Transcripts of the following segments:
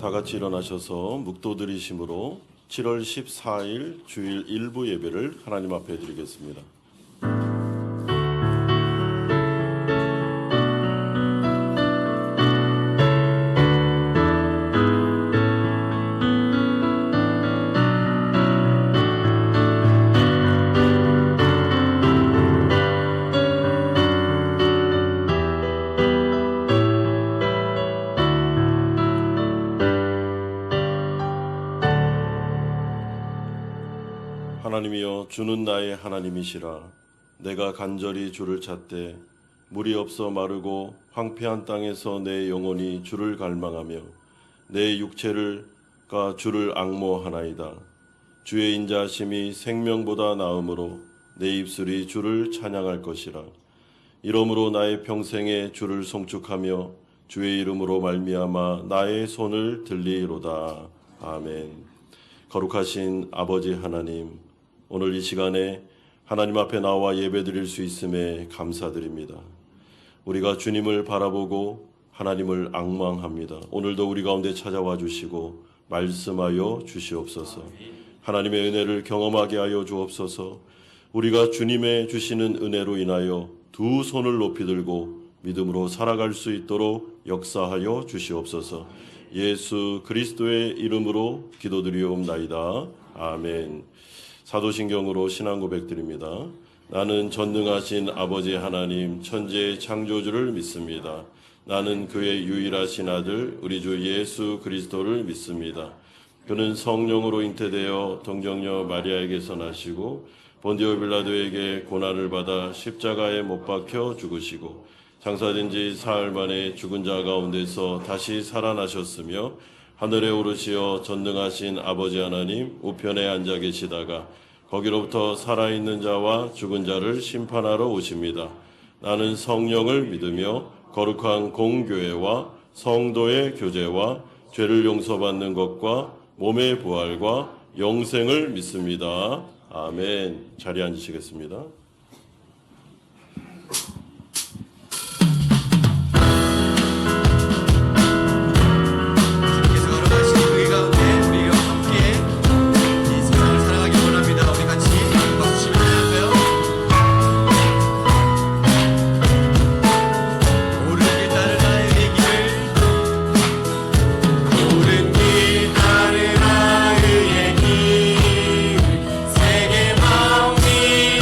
다 같이 일어나셔서 묵도드리심으로 7월 14일 주일 일부 예배를 하나님 앞에 드리겠습니다. 하나님이여, 주는 나의 하나님이시라. 내가 간절히 주를 찾되 물이 없어 마르고 황폐한 땅에서 내 영혼이 주를 갈망하며 내 육체가 주를 앙모하나이다. 주의 인자하심이 생명보다 나음으로 내 입술이 주를 찬양할 것이라. 이러므로 나의 평생에 주를 송축하며 주의 이름으로 말미암아 나의 손을 들리로다. 아멘. 거룩하신 아버지 하나님, 오늘 이 시간에 하나님 앞에 나와 예배드릴 수 있음에 감사드립니다. 우리가 주님을 바라보고 하나님을 앙망합니다. 오늘도 우리 가운데 찾아와 주시고 말씀하여 주시옵소서. 하나님의 은혜를 경험하게 하여 주옵소서. 우리가 주님의 주시는 은혜로 인하여 두 손을 높이 들고 믿음으로 살아갈 수 있도록 역사하여 주시옵소서. 예수 그리스도의 이름으로 기도드리옵나이다. 아멘. 사도신경으로 신앙 고백드립니다. 나는 전능하신 아버지 하나님 천지의 창조주를 믿습니다. 나는 그의 유일하신 아들 우리 주 예수 그리스도를 믿습니다. 그는 성령으로 잉태되어 동정녀 마리아에게서 나시고 본디오 빌라도에게 고난을 받아 십자가에 못 박혀 죽으시고 장사된 지 사흘 만에 죽은 자 가운데서 다시 살아나셨으며 하늘에 오르시어 전능하신 아버지 하나님 우편에 앉아 계시다가 거기로부터 살아있는 자와 죽은 자를 심판하러 오십니다. 나는 성령을 믿으며 거룩한 공교회와 성도의 교제와 죄를 용서받는 것과 몸의 부활과 영생을 믿습니다. 아멘. 자리에 앉으시겠습니다. 세계 만민이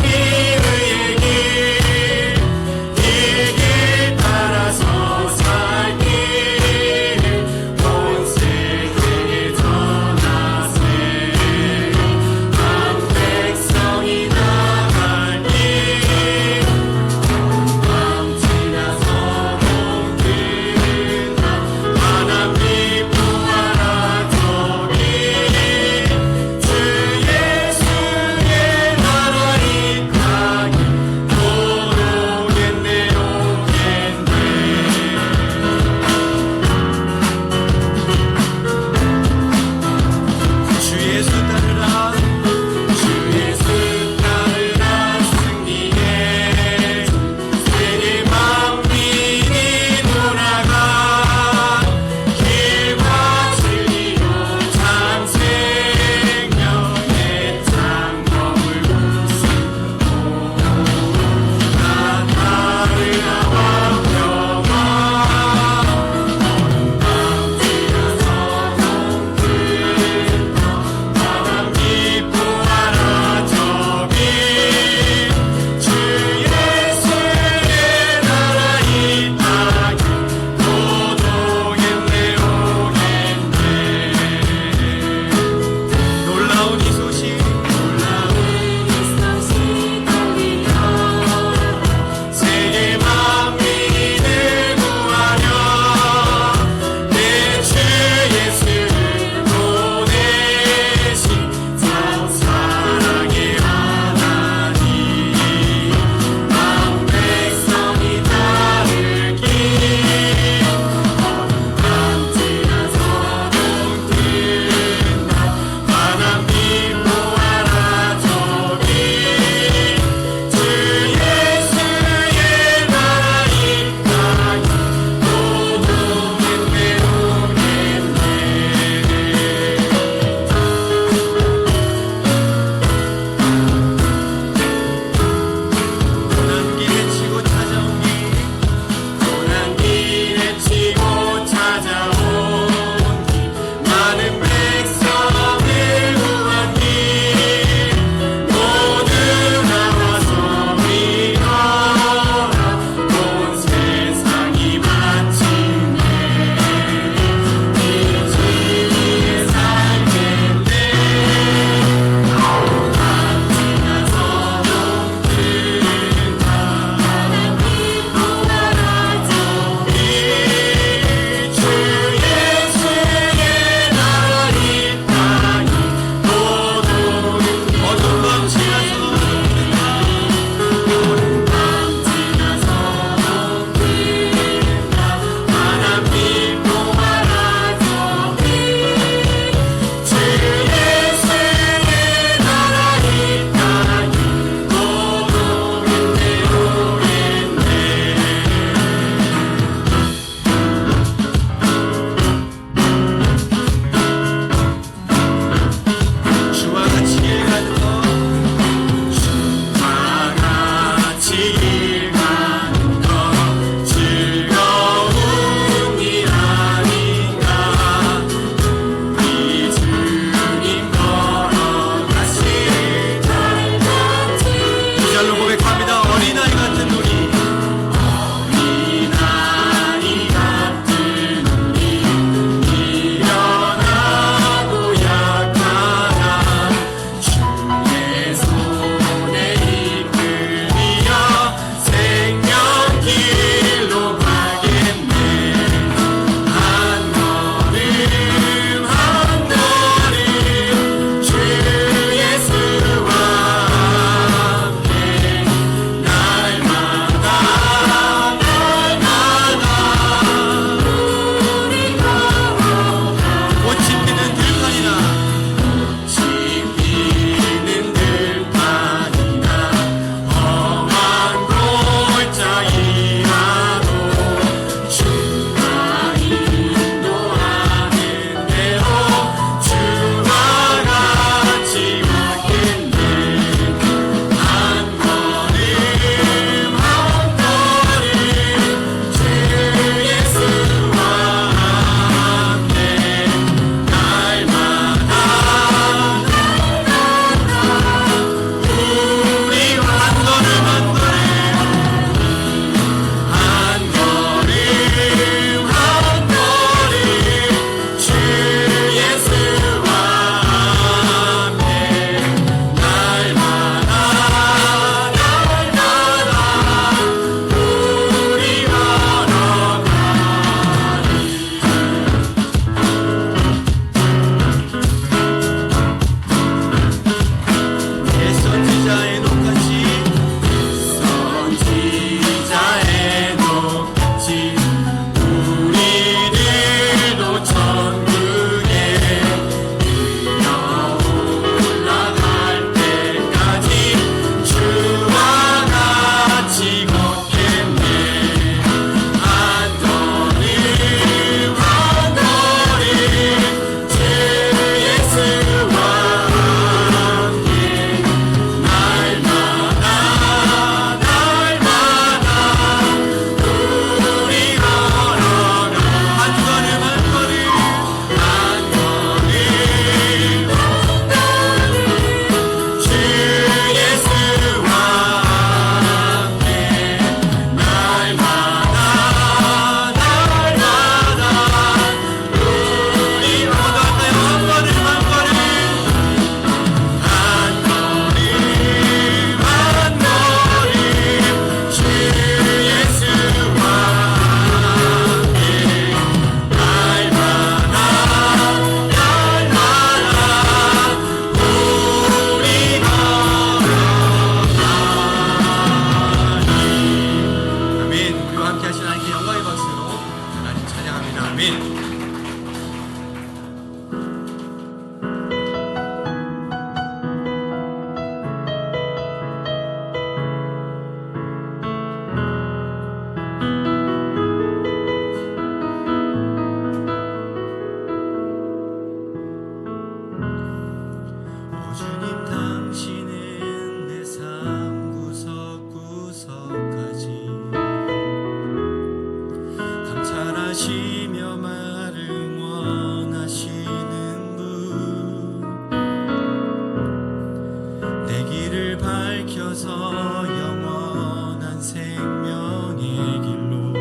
밝혀서 영원한 생명의 길로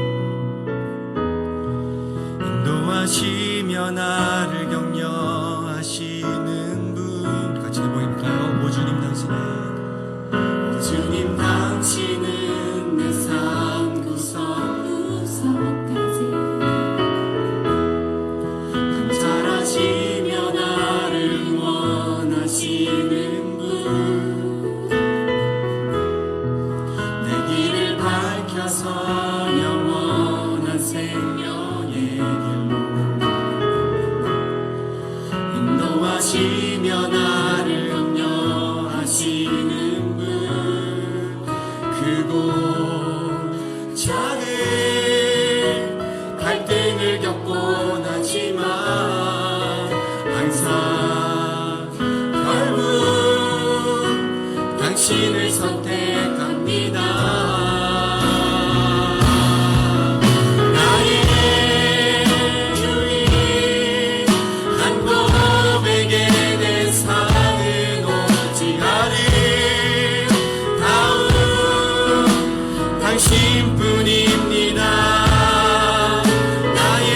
인도하시며 나를 격려하시는 분. 같이 해볼까요? 오 주님 당신은, 오 주님 당신은 내 삶 구석구석까지 감찰하시며 나를 응원하시는 분. 내 길을 밝혀서 영원한 생명의 길로 인도하시며 나를 격려하시는 분. 크고 작은 갈등을 겪곤 하지만 항상 결국 당신을 선택합니다. 나의 유일한 고백에 대상은 오직 아름다운 당신뿐입니다. 나의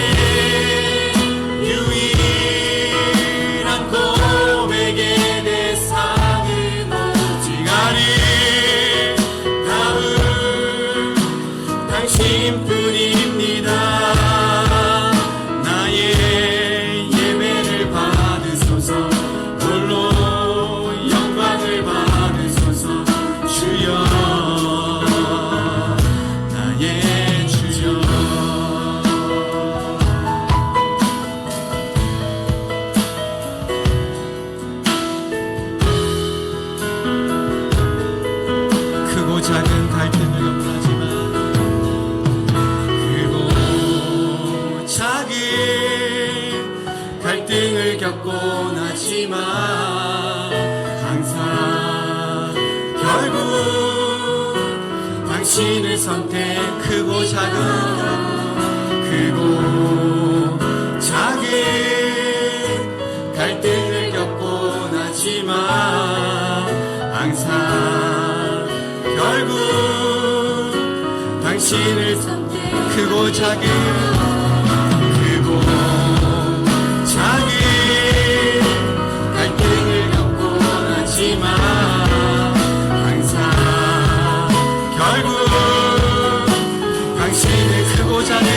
유일한 고백에 대상은 오직 아름다운 당신뿐입니다. 나의 예배를 받으소서, 홀로 영광을 받으소서. 주여, 나의 주여. 크고 작은 갈등을 겪하지만, 크고 작은 갈등을 겪곤 하지만 항상 결국 당신을 선택. 크고 작은 갈등을 겪곤 하지만 항상 결국 당신을 선택. 크고 작은 갈등을 겪곤 하지만 항상 결국 당신의 크고 작은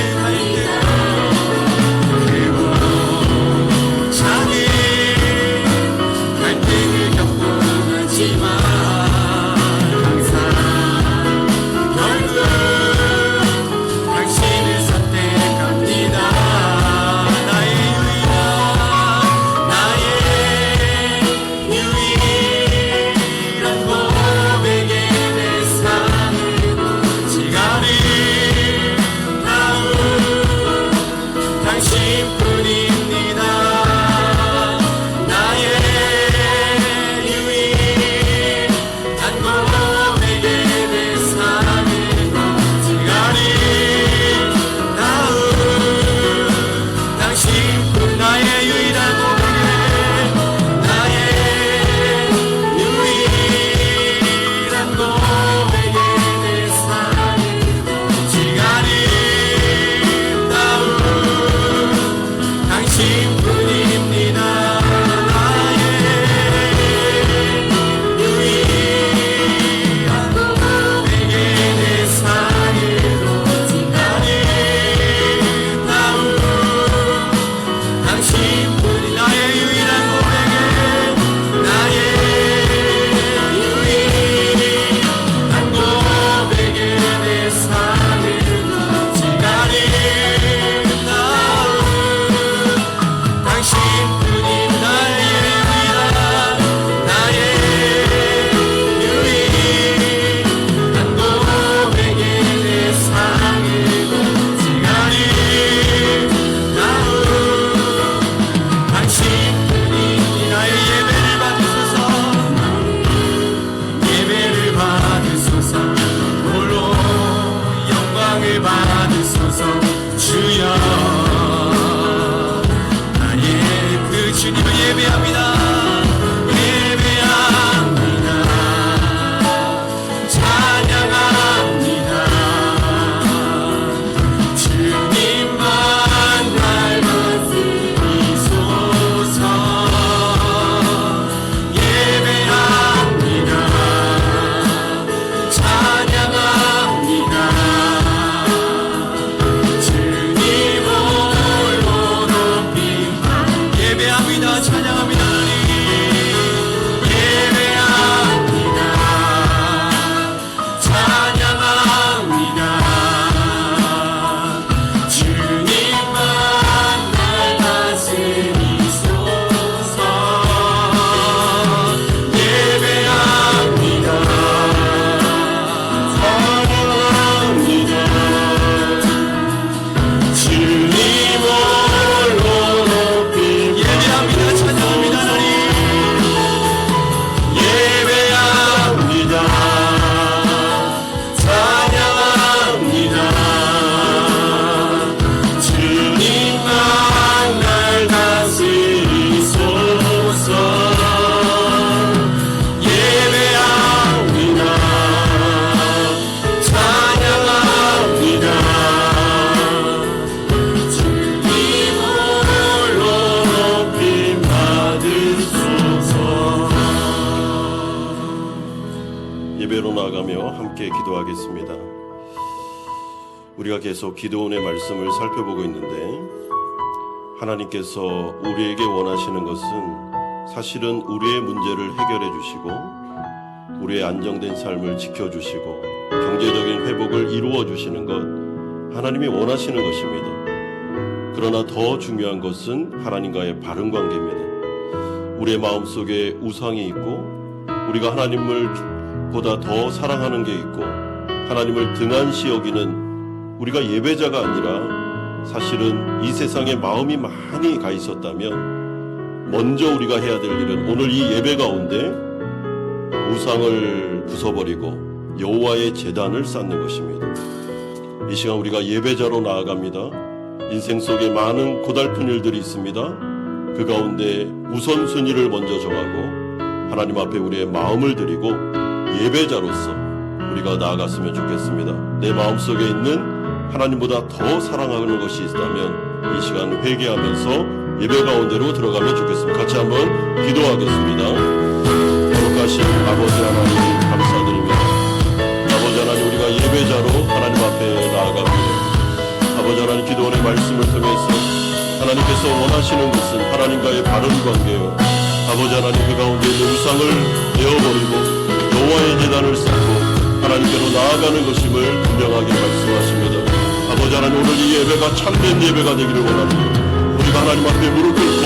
갈등을 겪곤 하지만 항상 결국 당신을 선택합니다. 나의 유일한 고백에 대상은 오직 아름다운 당신뿐입니다. 나의 유일한 고백에 대상은 오직 아름다운 당신뿐. 나의 유일한 고백에, 나의 유일한 고백에 대상은 오직 아름다운 당신뿐입니다. 나의 유일한 고백에 대상은 오직 아름다운 당신뿐. 나의 유일한 고백에, 나의 유일한 나아가며 함께 기도하겠습니다. 우리가 계속 기도원의 말씀을 살펴보고 있는데, 하나님께서 우리에게 원하시는 것은 사실은 우리의 문제를 해결해 주시고 우리의 안정된 삶을 지켜주시고 경제적인 회복을 이루어 주시는 것, 하나님이 원하시는 것입니다. 그러나 더 중요한 것은 하나님과의 바른 관계입니다. 우리의 마음속에 우상이 있고 우리가 하나님을 보다 더 사랑하는 게 있고 하나님을 등한시 여기는 우리가 예배자가 아니라 사실은 이 세상에 마음이 많이 가 있었다면 먼저 우리가 해야 될 일은 오늘 이 예배 가운데 우상을 부숴버리고 여호와의 제단을 쌓는 것입니다. 이 시간 우리가 예배자로 나아갑니다. 인생 속에 많은 고달픈 일들이 있습니다. 그 가운데 우선순위를 먼저 정하고 하나님 앞에 우리의 마음을 드리고 예배자로서 우리가 나아갔으면 좋겠습니다. 내 마음속에 있는 하나님보다 더 사랑하는 것이 있다면 이 시간 회개하면서 예배 가운데로 들어가면 좋겠습니다. 같이 한번 기도하겠습니다. 거룩하신 아버지 하나님 감사드립니다. 아버지 하나님, 우리가 예배자로 하나님 앞에 나아갑니다. 아버지 하나님, 기도원의 말씀을 통해서 하나님께서 원하시는 것은 하나님과의 바른 관계요, 아버지 하나님 그 가운데 있는 우상을 내어버리고 여호와의 제단을 쌓고 하나님께로 나아가는 것임을 분명하게 말씀하십니다. 아버지 하나님, 오늘 이 예배가 참된 예배가 되기를 원합니다. 우리가 하나님 앞에 무릎 꿇고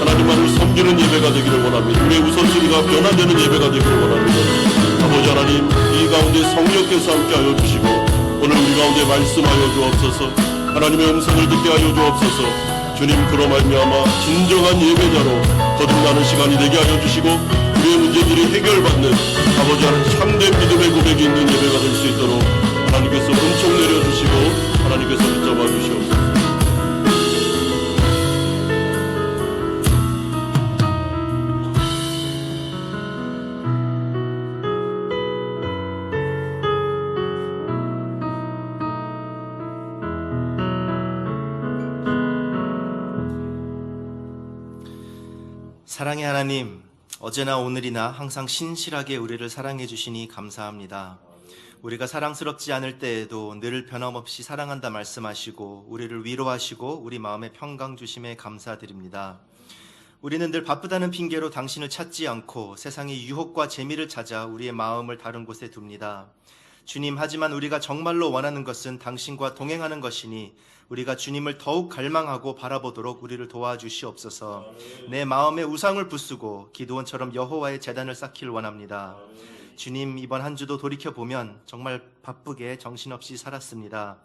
하나님만을 섬기는 예배가 되기를 원합니다. 우리의 우선순위가 변화되는 예배가 되기를 원합니다. 아버지 하나님, 이 가운데 성령께서 함께하여 주시고 오늘 우리 가운데 말씀하여 주옵소서. 하나님의 음성을 듣게 하여 주옵소서. 주님, 그로 말미암아 진정한 예배자로 거듭나는 시간이 되게 하여 주시고 우리의 문제들이 해결받는 아버지 하나님 참된 믿음의 고백이 있는 예배가 될 수 있도록 하나님께서 은총 내려주시고 하나님께서 붙잡아 주시옵소서. 사랑의 하나님, 어제나 오늘이나 항상 신실하게 우리를 사랑해 주시니 감사합니다. 우리가 사랑스럽지 않을 때에도 늘 변함없이 사랑한다 말씀하시고 우리를 위로하시고 우리 마음에 평강 주심에 감사드립니다. 우리는 늘 바쁘다는 핑계로 당신을 찾지 않고 세상의 유혹과 재미를 찾아 우리의 마음을 다른 곳에 둡니다. 주님, 하지만 우리가 정말로 원하는 것은 당신과 동행하는 것이니 우리가 주님을 더욱 갈망하고 바라보도록 우리를 도와주시옵소서. 내 마음에 우상을 부수고 기드온처럼 여호와의 제단을 쌓기를 원합니다. 주님, 이번 한 주도 돌이켜보면 정말 바쁘게 정신없이 살았습니다.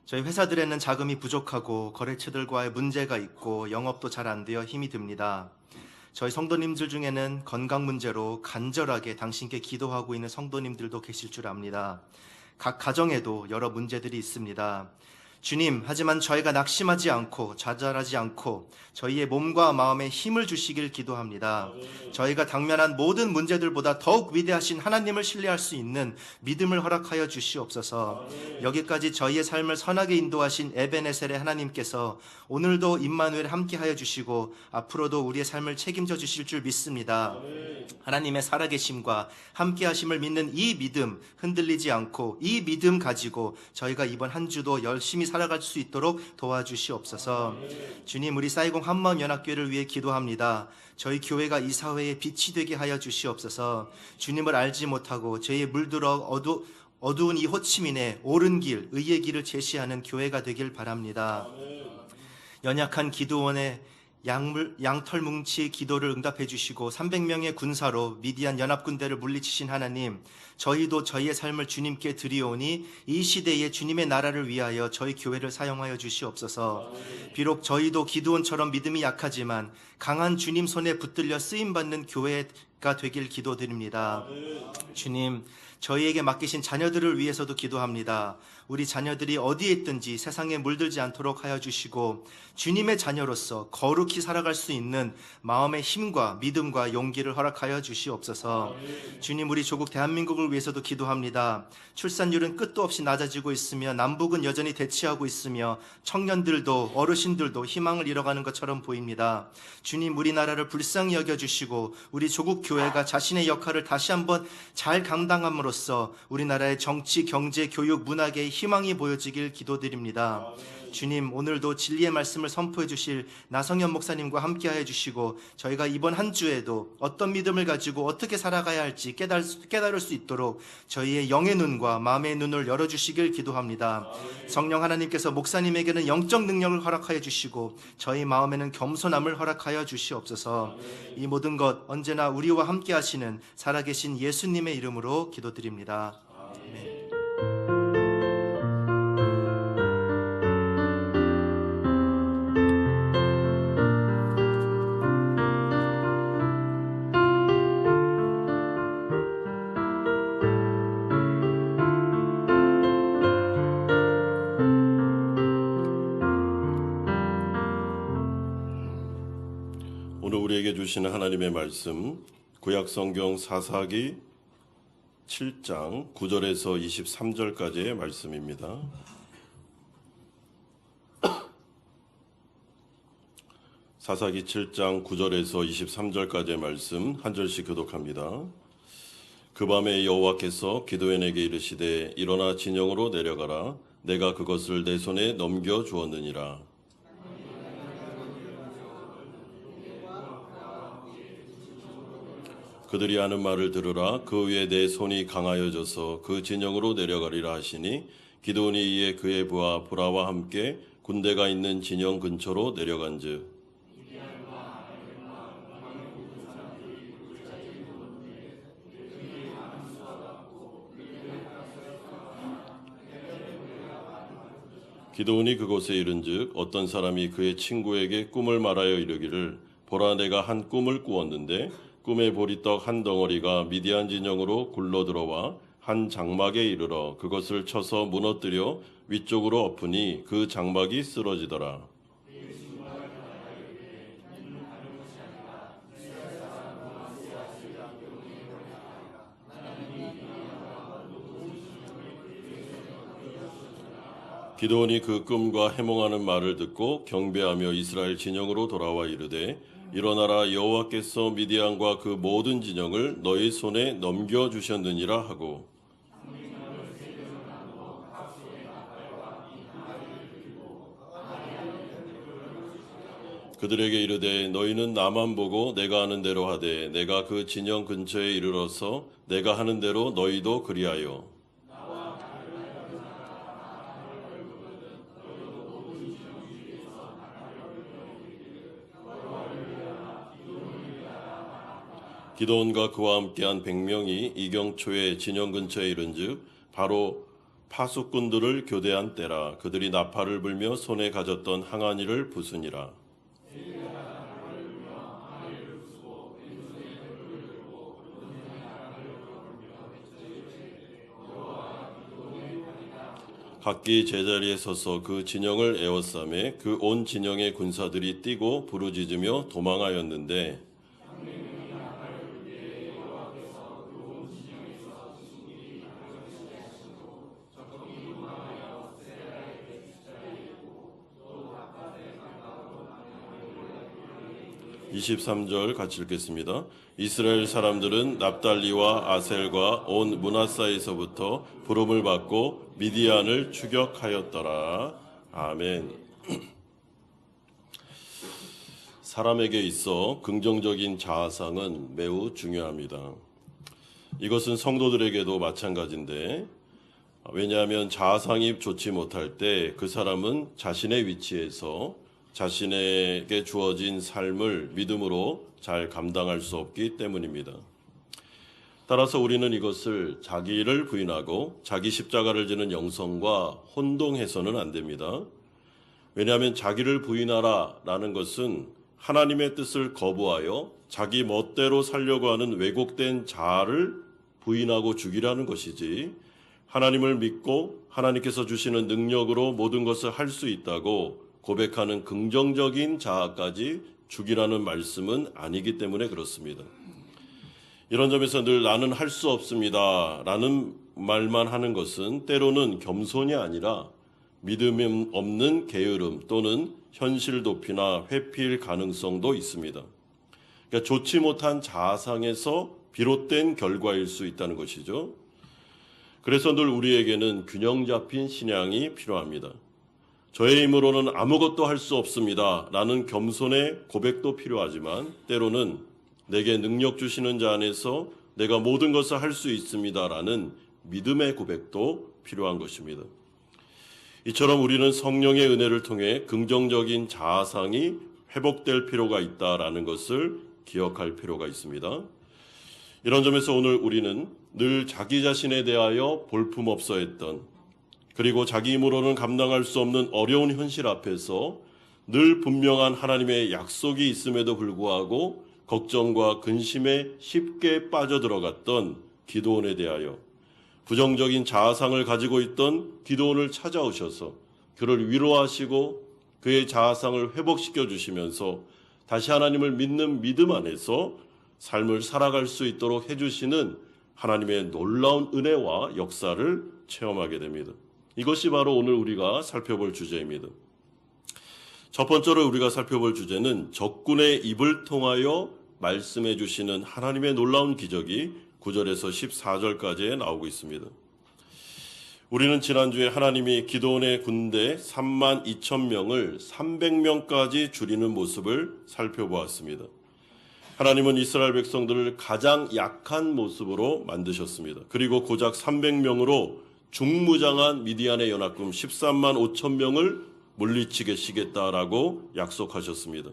저희 회사들에는 자금이 부족하고 거래처들과의 문제가 있고 영업도 잘 안 되어 힘이 듭니다. 저희 성도님들 중에는 건강 문제로 간절하게 당신께 기도하고 있는 성도님들도 계실 줄 압니다. 각 가정에도 여러 문제들이 있습니다. 주님, 하지만 저희가 낙심하지 않고 좌절하지 않고 저희의 몸과 마음에 힘을 주시길 기도합니다. 저희가 당면한 모든 문제들보다 더욱 위대하신 하나님을 신뢰할 수 있는 믿음을 허락하여 주시옵소서. 여기까지 저희의 삶을 선하게 인도하신 에베네셀의 하나님께서 오늘도 임마누엘 함께하여 주시고 앞으로도 우리의 삶을 책임져 주실 줄 믿습니다. 하나님의 살아계심과 함께하심을 믿는 이 믿음 흔들리지 않고 이 믿음 가지고 저희가 이번 한 주도 열심히 살아갈 수 있도록 도와주시옵소서. 주님, 우리 사이공 한마음연합교회를 위해 기도합니다. 저희 교회가 이 사회의 빛이 되게 하여 주시옵소서. 주님을 알지 못하고 죄에 물들어 어두운 이 호치민의 옳은 길, 의의 길을 제시하는 교회가 되길 바랍니다. 연약한 기드온의 양털 뭉치 기도를 응답해 주시고 300명의 군사로 미디안 연합군대를 물리치신 하나님, 저희도 저희의 삶을 주님께 드리오니 이 시대에 주님의 나라를 위하여 저희 교회를 사용하여 주시옵소서. 비록 저희도 기드온처럼 믿음이 약하지만 강한 주님 손에 붙들려 쓰임받는 교회가 되길 기도드립니다. 주님, 저희에게 맡기신 자녀들을 위해서도 기도합니다. 우리 자녀들이 어디에 있든지 세상에 물들지 않도록 하여 주시고 주님의 자녀로서 거룩히 살아갈 수 있는 마음의 힘과 믿음과 용기를 허락하여 주시옵소서. 주님, 우리 조국 대한민국을 위해서도 기도합니다. 출산율은 끝도 없이 낮아지고 있으며 남북은 여전히 대치하고 있으며 청년들도 어르신들도 희망을 잃어가는 것처럼 보입니다. 주님, 우리나라를 불쌍히 여겨주시고 우리 조국 교회가 자신의 역할을 다시 한번 잘 감당함으로써 우리나라의 정치, 경제, 교육, 문화계의 희망이 보여지길 기도드립니다. 주님, 오늘도 진리의 말씀을 선포해 주실 나성현 목사님과 함께하여 주시고 저희가 이번 한 주에도 어떤 믿음을 가지고 어떻게 살아가야 할지 깨달을 수 있도록 저희의 영의 눈과 마음의 눈을 열어주시길 기도합니다. 성령 하나님께서 목사님에게는 영적 능력을 허락하여 주시고 저희 마음에는 겸손함을 허락하여 주시옵소서. 이 모든 것 언제나 우리와 함께 하시는 살아계신 예수님의 이름으로 기도드립니다. 아멘. 오늘 우리에게 주시는 하나님의 말씀 구약성경 사사기 7장 9절에서 23절까지의 말씀입니다. 사사기 7장 9절에서 23절까지의 말씀 한 절씩 교독합니다. 그 밤에 여호와께서 기드온에게 이르시되 일어나 진영으로 내려가라. 내가 그것을 내 손에 넘겨 주었느니라. 그들이 하는 말을 들으라. 그 위에 내 손이 강하여져서 그 진영으로 내려가리라 하시니 기드온이 이에 그의 부하 보라와 함께 군대가 있는 진영 근처로 내려간즉 기드온이 그곳에 이른즉 어떤 사람이 그의 친구에게 꿈을 말하여 이르기를 보라 내가 한 꿈을 꾸었는데 꿈의 보리떡 한 덩어리가 미디안 진영으로 굴러 들어와 한 장막에 이르러 그것을 쳐서 무너뜨려 위쪽으로 엎으니 그 장막이 쓰러지더라. 기드온이 그 꿈과 해몽하는 말을 듣고 경배하며 이스라엘 진영으로 돌아와 이르되 일어나라 여호와께서 미디안과 그 모든 진영을 너희 손에 넘겨주셨느니라 하고 그들에게 이르되 너희는 나만 보고 내가 하는 대로 하되 내가 그 진영 근처에 이르러서 내가 하는 대로 너희도 그리하여 기드온과 그와 함께한 100명이 이경초에 진영 근처에 이른즉 바로 파수꾼들을 교대한 때라. 그들이 나팔을 불며 손에 가졌던 항아리를 부수니라. 각기 제자리에 서서 그 진영을 에워싸매 그 온 진영의 군사들이 뛰고 부르짖으며 도망하였는데 (23절) 같이 읽겠습니다. 이스라엘 사람들은 납달리와 아셀과 온 므낫사에서부터 부름을 받고 미디안을 추격하였더라. 아멘. 사람에게 있어 긍정적인 자아상은 매우 중요합니다. 이것은 성도들에게도 마찬가지인데 왜냐하면 자아상이 좋지 못할 때 그 사람은 자신의 위치에서 자신에게 주어진 삶을 믿음으로 잘 감당할 수 없기 때문입니다. 따라서 우리는 이것을 자기를 부인하고 자기 십자가를 지는 영성과 혼동해서는 안 됩니다. 왜냐하면 자기를 부인하라라는 것은 하나님의 뜻을 거부하여 자기 멋대로 살려고 하는 왜곡된 자아를 부인하고 죽이라는 것이지 하나님을 믿고 하나님께서 주시는 능력으로 모든 것을 할 수 있다고 고백하는 긍정적인 자아까지 죽이라는 말씀은 아니기 때문에 그렇습니다. 이런 점에서 늘 나는 할 수 없습니다 라는 말만 하는 것은 때로는 겸손이 아니라 믿음 없는 게으름 또는 현실 도피나 회피일 가능성도 있습니다. 그러니까 좋지 못한 자상에서 비롯된 결과일 수 있다는 것이죠. 그래서 늘 우리에게는 균형 잡힌 신앙이 필요합니다. 저의 힘으로는 아무것도 할 수 없습니다 라는 겸손의 고백도 필요하지만 때로는 내게 능력 주시는 자 안에서 내가 모든 것을 할 수 있습니다 라는 믿음의 고백도 필요한 것입니다. 이처럼 우리는 성령의 은혜를 통해 긍정적인 자아상이 회복될 필요가 있다라는 것을 기억할 필요가 있습니다. 이런 점에서 오늘 우리는 늘 자기 자신에 대하여 볼품없어 했던, 그리고 자기 힘으로는 감당할 수 없는 어려운 현실 앞에서 늘 분명한 하나님의 약속이 있음에도 불구하고 걱정과 근심에 쉽게 빠져들어갔던 기드온에 대하여 부정적인 자아상을 가지고 있던 기드온을 찾아오셔서 그를 위로하시고 그의 자아상을 회복시켜 주시면서 다시 하나님을 믿는 믿음 안에서 삶을 살아갈 수 있도록 해주시는 하나님의 놀라운 은혜와 역사를 체험하게 됩니다. 이것이 바로 오늘 우리가 살펴볼 주제입니다. 첫 번째로 우리가 살펴볼 주제는 적군의 입을 통하여 말씀해 주시는 하나님의 놀라운 기적이 9절에서 14절까지에 나오고 있습니다. 우리는 지난주에 하나님이 기드온의 군대 3만 2천 명을 300명까지 줄이는 모습을 살펴보았습니다. 하나님은 이스라엘 백성들을 가장 약한 모습으로 만드셨습니다. 그리고 고작 300명으로 중무장한 미디안의 연합군 13만 5천 명을 물리치겠다라고 약속하셨습니다.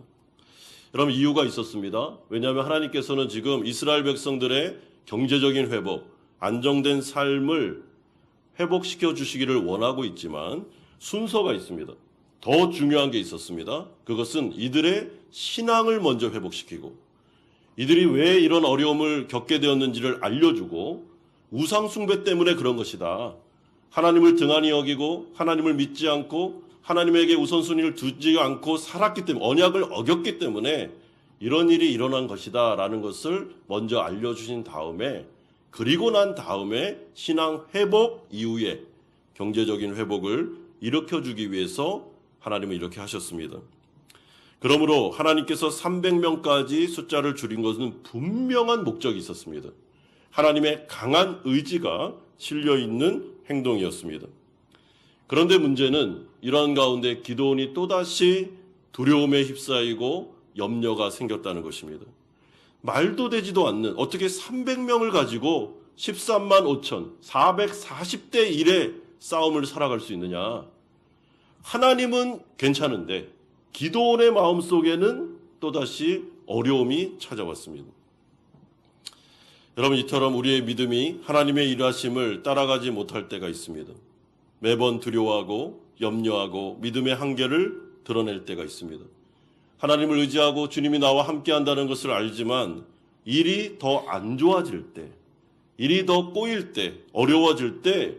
여러분, 이유가 있었습니다. 왜냐하면 하나님께서는 지금 이스라엘 백성들의 경제적인 회복, 안정된 삶을 회복시켜 주시기를 원하고 있지만 순서가 있습니다. 더 중요한 게 있었습니다. 그것은 이들의 신앙을 먼저 회복시키고 이들이 왜 이런 어려움을 겪게 되었는지를 알려주고 우상 숭배 때문에 그런 것이다. 하나님을 등한히 여기고 하나님을 믿지 않고 하나님에게 우선순위를 두지 않고 살았기 때문에, 언약을 어겼기 때문에 이런 일이 일어난 것이다 라는 것을 먼저 알려주신 다음에, 그리고 난 다음에 신앙 회복 이후에 경제적인 회복을 일으켜주기 위해서 하나님은 이렇게 하셨습니다. 그러므로 하나님께서 300명까지 숫자를 줄인 것은 분명한 목적이 있었습니다. 하나님의 강한 의지가 실려있는 행동이었습니다. 그런데 문제는 이러한 가운데 기드온이 또다시 두려움에 휩싸이고 염려가 생겼다는 것입니다. 말도 되지도 않는, 어떻게 300명을 가지고 13만 5천, 440대 1의 싸움을 살아갈 수 있느냐. 하나님은 괜찮은데 기드온의 마음속에는 또다시 어려움이 찾아왔습니다. 여러분, 이처럼 우리의 믿음이 하나님의 일하심을 따라가지 못할 때가 있습니다. 매번 두려워하고 염려하고 믿음의 한계를 드러낼 때가 있습니다. 하나님을 의지하고 주님이 나와 함께한다는 것을 알지만 일이 더 안 좋아질 때, 일이 더 꼬일 때, 어려워질 때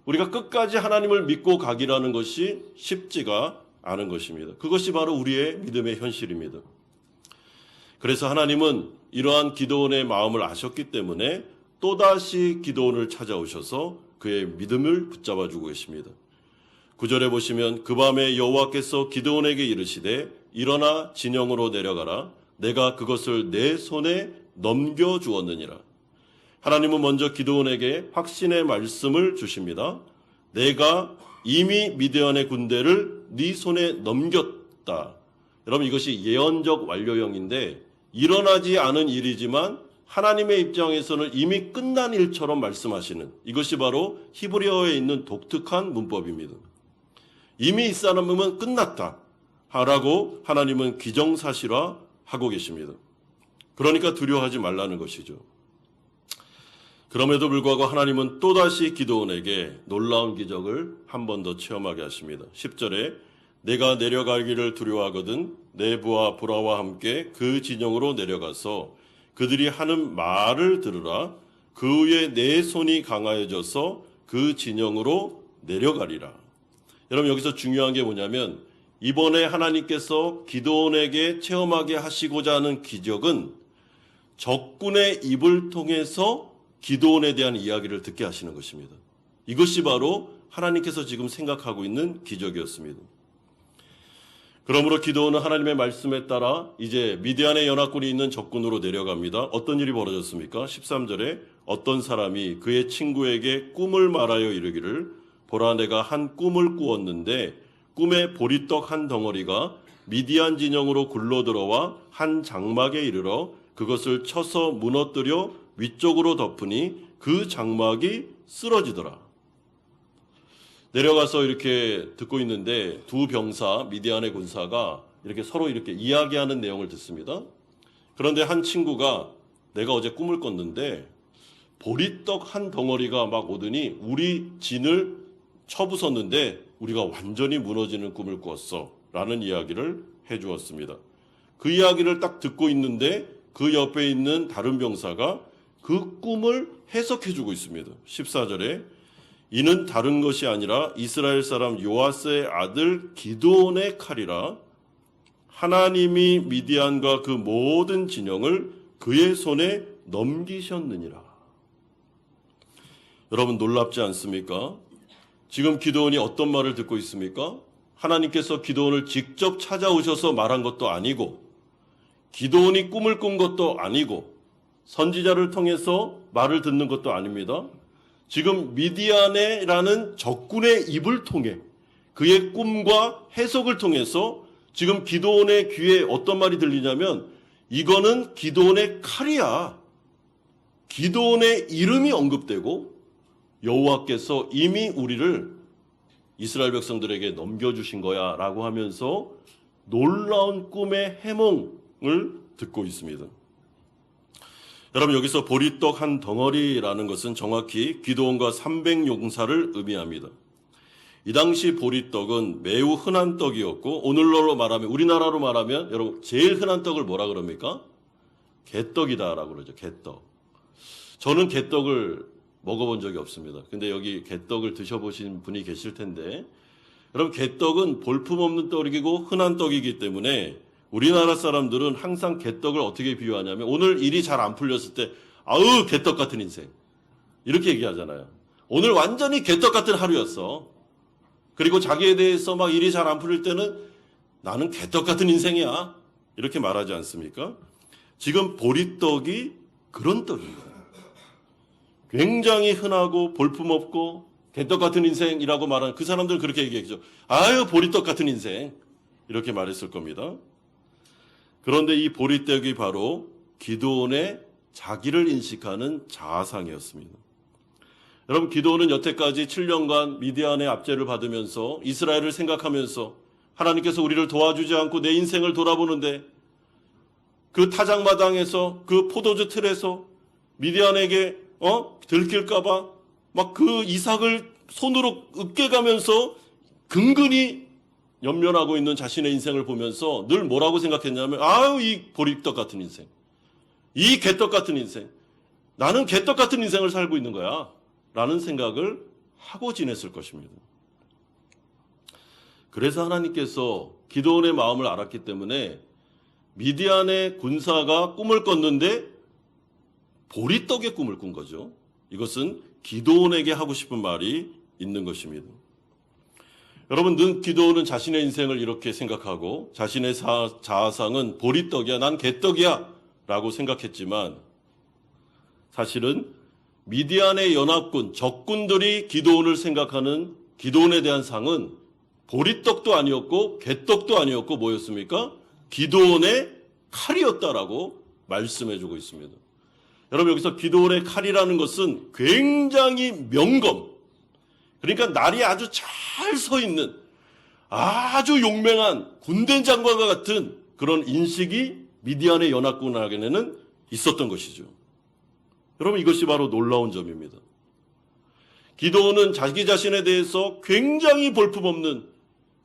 우리가 끝까지 하나님을 믿고 가기라는 것이 쉽지가 않은 것입니다. 그것이 바로 우리의 믿음의 현실입니다. 그래서 하나님은 이러한 기드온의 마음을 아셨기 때문에 또다시 기드온을 찾아오셔서 그의 믿음을 붙잡아 주고 계십니다. 9절에 보시면 그 밤에 여호와께서 기드온에게 이르시되 일어나 진영으로 내려가라. 내가 그것을 내 손에 넘겨주었느니라. 하나님은 먼저 기드온에게 확신의 말씀을 주십니다. 내가 이미 미디안의 군대를 네 손에 넘겼다. 여러분, 이것이 예언적 완료형인데 일어나지 않은 일이지만 하나님의 입장에서는 이미 끝난 일처럼 말씀하시는, 이것이 바로 히브리어에 있는 독특한 문법입니다. 이미 이 사람은 끝났다 라고 하나님은 기정사실화하고 계십니다. 그러니까 두려워하지 말라는 것이죠. 그럼에도 불구하고 하나님은 또다시 기드온에게 놀라운 기적을 한 번 더 체험하게 하십니다. 10절에 내가 내려가기를 두려워하거든 네부와 보라와 함께 그 진영으로 내려가서 그들이 하는 말을 들으라. 그 후에 내 손이 강하여져서 그 진영으로 내려가리라. 여러분, 여기서 중요한 게 뭐냐면 이번에 하나님께서 기드온에게 체험하게 하시고자 하는 기적은 적군의 입을 통해서 기드온에 대한 이야기를 듣게 하시는 것입니다. 이것이 바로 하나님께서 지금 생각하고 있는 기적이었습니다. 그러므로 기드온은 하나님의 말씀에 따라 이제 미디안의 연합군이 있는 적군으로 내려갑니다. 어떤 일이 벌어졌습니까? 13절에 어떤 사람이 그의 친구에게 꿈을 말하여 이르기를 보라 내가 한 꿈을 꾸었는데 꿈에 보리떡 한 덩어리가 미디안 진영으로 굴러들어와 한 장막에 이르러 그것을 쳐서 무너뜨려 위쪽으로 덮으니 그 장막이 쓰러지더라. 내려가서 이렇게 듣고 있는데 두 병사, 미디안의 군사가 이렇게 서로 이렇게 이야기하는 내용을 듣습니다. 그런데 한 친구가 내가 어제 꿈을 꿨는데 보리떡 한 덩어리가 막 오더니 우리 진을 쳐부쉈는데 우리가 완전히 무너지는 꿈을 꿨어 라는 이야기를 해주었습니다. 그 이야기를 딱 듣고 있는데 그 옆에 있는 다른 병사가 그 꿈을 해석해주고 있습니다. 14절에 이는 다른 것이 아니라 이스라엘 사람 요아스의 아들 기드온의 칼이라 하나님이 미디안과 그 모든 진영을 그의 손에 넘기셨느니라. 여러분 놀랍지 않습니까? 지금 기드온이 어떤 말을 듣고 있습니까? 하나님께서 기드온을 직접 찾아오셔서 말한 것도 아니고 기드온이 꿈을 꾼 것도 아니고 선지자를 통해서 말을 듣는 것도 아닙니다. 지금 미디안이라는 적군의 입을 통해 그의 꿈과 해석을 통해서 지금 기드온의 귀에 어떤 말이 들리냐면 이거는 기드온의 칼이야. 기드온의 이름이 언급되고 여호와께서 이미 우리를 이스라엘 백성들에게 넘겨주신 거야 라고 하면서 놀라운 꿈의 해몽을 듣고 있습니다. 여러분 여기서 보리떡 한 덩어리라는 것은 정확히 기드온과 300용사를 의미합니다. 이 당시 보리떡은 매우 흔한 떡이었고 오늘날로 말하면 우리나라로 말하면 여러분 제일 흔한 떡을 뭐라 그럽니까? 개떡이다라고 그러죠. 개떡. 저는 개떡을 먹어본 적이 없습니다. 근데 여기 개떡을 드셔보신 분이 계실 텐데 여러분 개떡은 볼품없는 떡이고 흔한 떡이기 때문에 우리나라 사람들은 항상 개떡을 어떻게 비유하냐면 오늘 일이 잘 안 풀렸을 때 아우 개떡 같은 인생 이렇게 얘기하잖아요. 오늘 완전히 개떡 같은 하루였어. 그리고 자기에 대해서 막 일이 잘 안 풀릴 때는 나는 개떡 같은 인생이야 이렇게 말하지 않습니까? 지금 보리떡이 그런 떡입니다. 굉장히 흔하고 볼품없고 개떡 같은 인생이라고 말하는 그 사람들은 그렇게 얘기했죠. 아유 보리떡 같은 인생 이렇게 말했을 겁니다. 그런데 이 보리떡이 바로 기드온의 자기를 인식하는 자아상이었습니다. 여러분 기드온은 여태까지 7년간 미디안의 압제를 받으면서 이스라엘을 생각하면서 하나님께서 우리를 도와주지 않고 내 인생을 돌아보는데 그 타작마당에서 그 포도주 틀에서 미디안에게 들킬까봐 막 그 이삭을 손으로 으깨가면서 근근히 연면하고 있는 자신의 인생을 보면서 늘 뭐라고 생각했냐면 아유 이 보리떡 같은 인생 이 개떡 같은 인생 나는 개떡 같은 인생을 살고 있는 거야 라는 생각을 하고 지냈을 것입니다. 그래서 하나님께서 기드온의 마음을 알았기 때문에 미디안의 군사가 꿈을 꿨는데 보리떡의 꿈을 꾼 거죠. 이것은 기드온에게 하고 싶은 말이 있는 것입니다. 여러분 기드온은 자신의 인생을 이렇게 생각하고 자신의 자아상은 보리떡이야 난 개떡이야 라고 생각했지만 사실은 미디안의 연합군 적군들이 기드온을 생각하는 기드온에 대한 상은 보리떡도 아니었고 개떡도 아니었고 뭐였습니까? 기드온의 칼이었다라고 말씀해주고 있습니다. 여러분 여기서 기드온의 칼이라는 것은 굉장히 명검 그러니까 날이 아주 잘 서 있는 아주 용맹한 군대 장관과 같은 그런 인식이 미디안의 연합군에게는 있었던 것이죠. 여러분 이것이 바로 놀라운 점입니다. 기드온은 자기 자신에 대해서 굉장히 볼품없는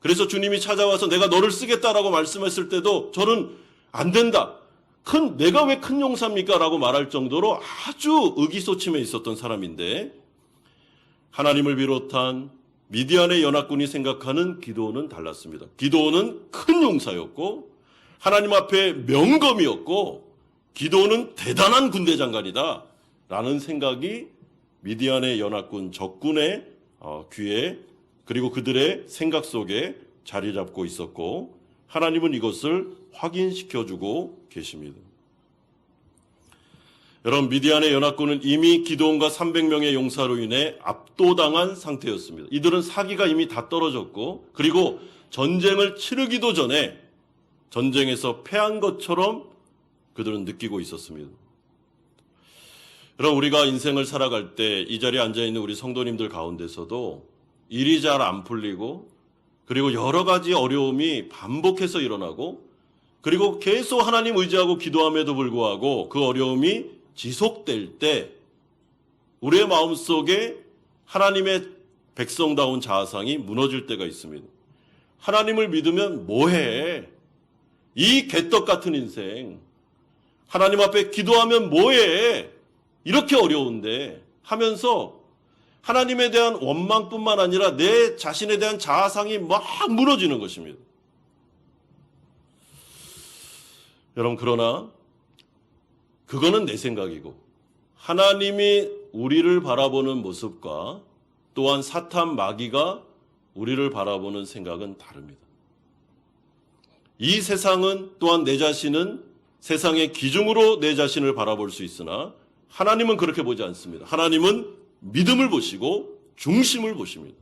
그래서 주님이 찾아와서 내가 너를 쓰겠다라고 말씀했을 때도 저는 안 된다. 내가 왜 큰 용사입니까? 라고 말할 정도로 아주 의기소침해 있었던 사람인데 하나님을 비롯한 미디안의 연합군이 생각하는 기드온은 달랐습니다. 기드온은 큰 용사였고 하나님 앞에 명검이었고 기드온은 대단한 군대 장관이다 라는 생각이 미디안의 연합군 적군의 귀에 그리고 그들의 생각 속에 자리 잡고 있었고 하나님은 이것을 확인시켜주고 계십니다. 여러분, 미디안의 연합군은 이미 기드온과 300명의 용사로 인해 압도당한 상태였습니다. 이들은 사기가 이미 다 떨어졌고, 그리고 전쟁을 치르기도 전에 전쟁에서 패한 것처럼 그들은 느끼고 있었습니다. 여러분, 우리가 인생을 살아갈 때 이 자리에 앉아있는 우리 성도님들 가운데서도 일이 잘 안 풀리고, 그리고 여러 가지 어려움이 반복해서 일어나고, 그리고 계속 하나님 의지하고 기도함에도 불구하고 그 어려움이 지속될 때 우리의 마음속에 하나님의 백성다운 자아상이 무너질 때가 있습니다. 하나님을 믿으면 뭐해? 이 개떡 같은 인생. 하나님 앞에 기도하면 뭐해? 이렇게 어려운데 하면서 하나님에 대한 원망뿐만 아니라 내 자신에 대한 자아상이 막 무너지는 것입니다. 여러분, 그러나 그거는 내 생각이고 하나님이 우리를 바라보는 모습과 또한 사탄 마귀가 우리를 바라보는 생각은 다릅니다. 이 세상은 또한 내 자신은 세상의 기준으로 내 자신을 바라볼 수 있으나 하나님은 그렇게 보지 않습니다. 하나님은 믿음을 보시고 중심을 보십니다.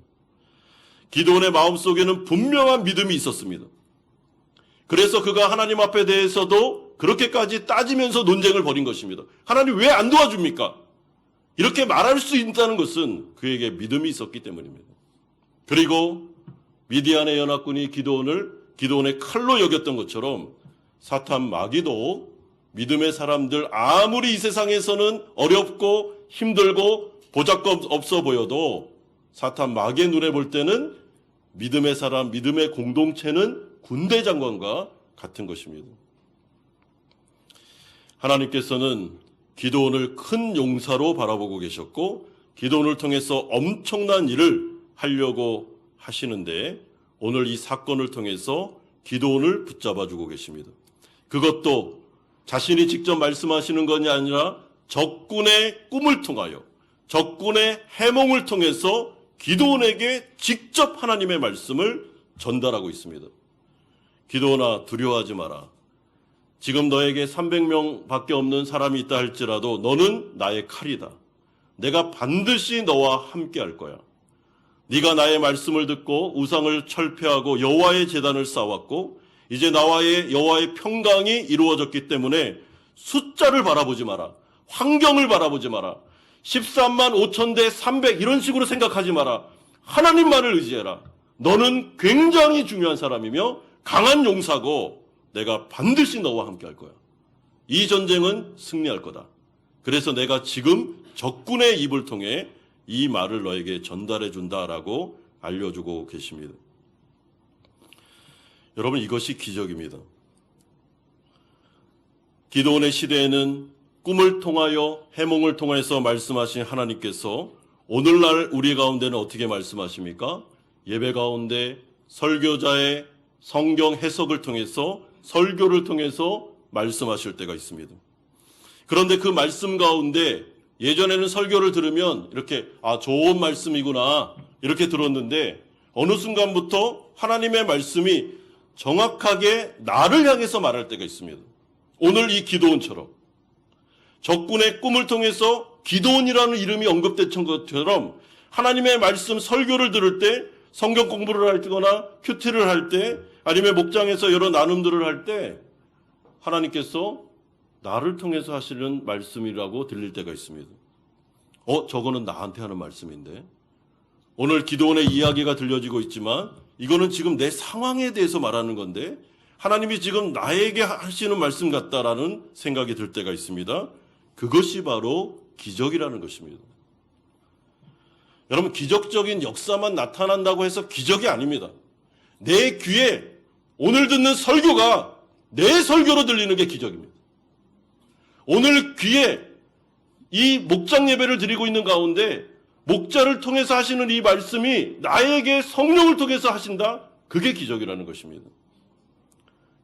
기드온의 마음속에는 분명한 믿음이 있었습니다. 그래서 그가 하나님 앞에 대해서도 그렇게까지 따지면서 논쟁을 벌인 것입니다. 하나님 왜 안 도와줍니까? 이렇게 말할 수 있다는 것은 그에게 믿음이 있었기 때문입니다. 그리고 미디안의 연합군이 기드온의 칼로 여겼던 것처럼 사탄 마귀도 믿음의 사람들, 아무리 이 세상에서는 어렵고 힘들고 보잘것 없어 보여도 사탄 마귀의 눈에 볼 때는 믿음의 사람, 믿음의 공동체는 군대 장관과 같은 것입니다. 하나님께서는 기드온을 큰 용사로 바라보고 계셨고 기드온을 통해서 엄청난 일을 하려고 하시는데 오늘 이 사건을 통해서 기드온을 붙잡아주고 계십니다. 그것도 자신이 직접 말씀하시는 것이 아니라 적군의 꿈을 통하여 적군의 해몽을 통해서 기드온에게 직접 하나님의 말씀을 전달하고 있습니다. 기드온아, 두려워하지 마라. 지금 너에게 300명밖에 없는 사람이 있다 할지라도 너는 나의 칼이다. 내가 반드시 너와 함께 할 거야. 네가 나의 말씀을 듣고 우상을 철폐하고 여호와의 제단을 쌓았고 이제 나와의 여호와의 평강이 이루어졌기 때문에 숫자를 바라보지 마라. 환경을 바라보지 마라. 13만 5천 대 300 이런 식으로 생각하지 마라. 하나님만을 의지해라. 너는 굉장히 중요한 사람이며 강한 용사고 내가 반드시 너와 함께 할 거야. 이 전쟁은 승리할 거다. 그래서 내가 지금 적군의 입을 통해 이 말을 너에게 전달해 준다라고 알려주고 계십니다. 여러분, 이것이 기적입니다. 기드온의 시대에는 꿈을 통하여 해몽을 통해서 말씀하신 하나님께서 오늘날 우리 가운데는 어떻게 말씀하십니까? 예배 가운데 설교자의 성경 해석을 통해서 설교를 통해서 말씀하실 때가 있습니다. 그런데 그 말씀 가운데 예전에는 설교를 들으면 이렇게 좋은 말씀이구나 이렇게 들었는데 어느 순간부터 하나님의 말씀이 정확하게 나를 향해서 말할 때가 있습니다. 오늘 이 기드온처럼 적군의 꿈을 통해서 기드온이라는 이름이 언급됐던 것처럼 하나님의 말씀 설교를 들을 때 성경 공부를 할 때거나 큐티를 할 때 아니면 목장에서 여러 나눔들을 할 때 하나님께서 나를 통해서 하시는 말씀이라고 들릴 때가 있습니다. 저거는 나한테 하는 말씀인데 오늘 기드온의 이야기가 들려지고 있지만 이거는 지금 내 상황에 대해서 말하는 건데 하나님이 지금 나에게 하시는 말씀 같다라는 생각이 들 때가 있습니다. 그것이 바로 기적이라는 것입니다. 여러분, 기적적인 역사만 나타난다고 해서 기적이 아닙니다. 내 귀에 오늘 듣는 설교가 내 설교로 들리는 게 기적입니다. 오늘 귀에 이 목장 예배를 드리고 있는 가운데 목자를 통해서 하시는 이 말씀이 나에게 성령을 통해서 하신다? 그게 기적이라는 것입니다.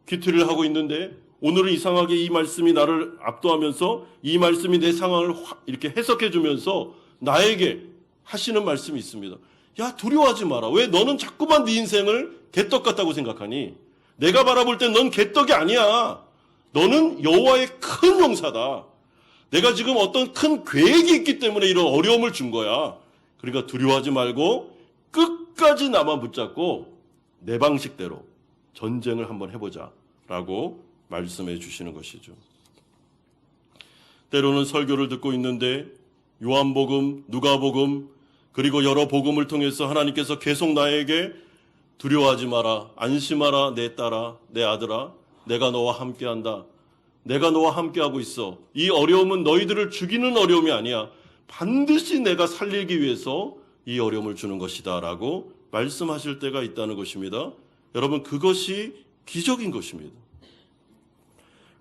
큐티를 하고 있는데 오늘은 이상하게 이 말씀이 나를 압도하면서 이 말씀이 내 상황을 이렇게 해석해 주면서 나에게 하시는 말씀이 있습니다. 야, 두려워하지 마라. 왜 너는 자꾸만 네 인생을 개떡 같다고 생각하니? 내가 바라볼 땐 넌 개떡이 아니야. 너는 여호와의 큰 용사다. 내가 지금 어떤 큰 계획이 있기 때문에 이런 어려움을 준 거야. 그러니까 두려워하지 말고 끝까지 나만 붙잡고 내 방식대로 전쟁을 한번 해보자 라고 말씀해 주시는 것이죠. 때로는 설교를 듣고 있는데 요한복음, 누가복음, 그리고 여러 복음을 통해서 하나님께서 계속 나에게 두려워하지 마라, 안심하라, 내 딸아, 내 아들아, 내가 너와 함께한다. 내가 너와 함께하고 있어. 이 어려움은 너희들을 죽이는 어려움이 아니야. 반드시 내가 살리기 위해서 이 어려움을 주는 것이다 라고 말씀하실 때가 있다는 것입니다. 여러분, 그것이 기적인 것입니다.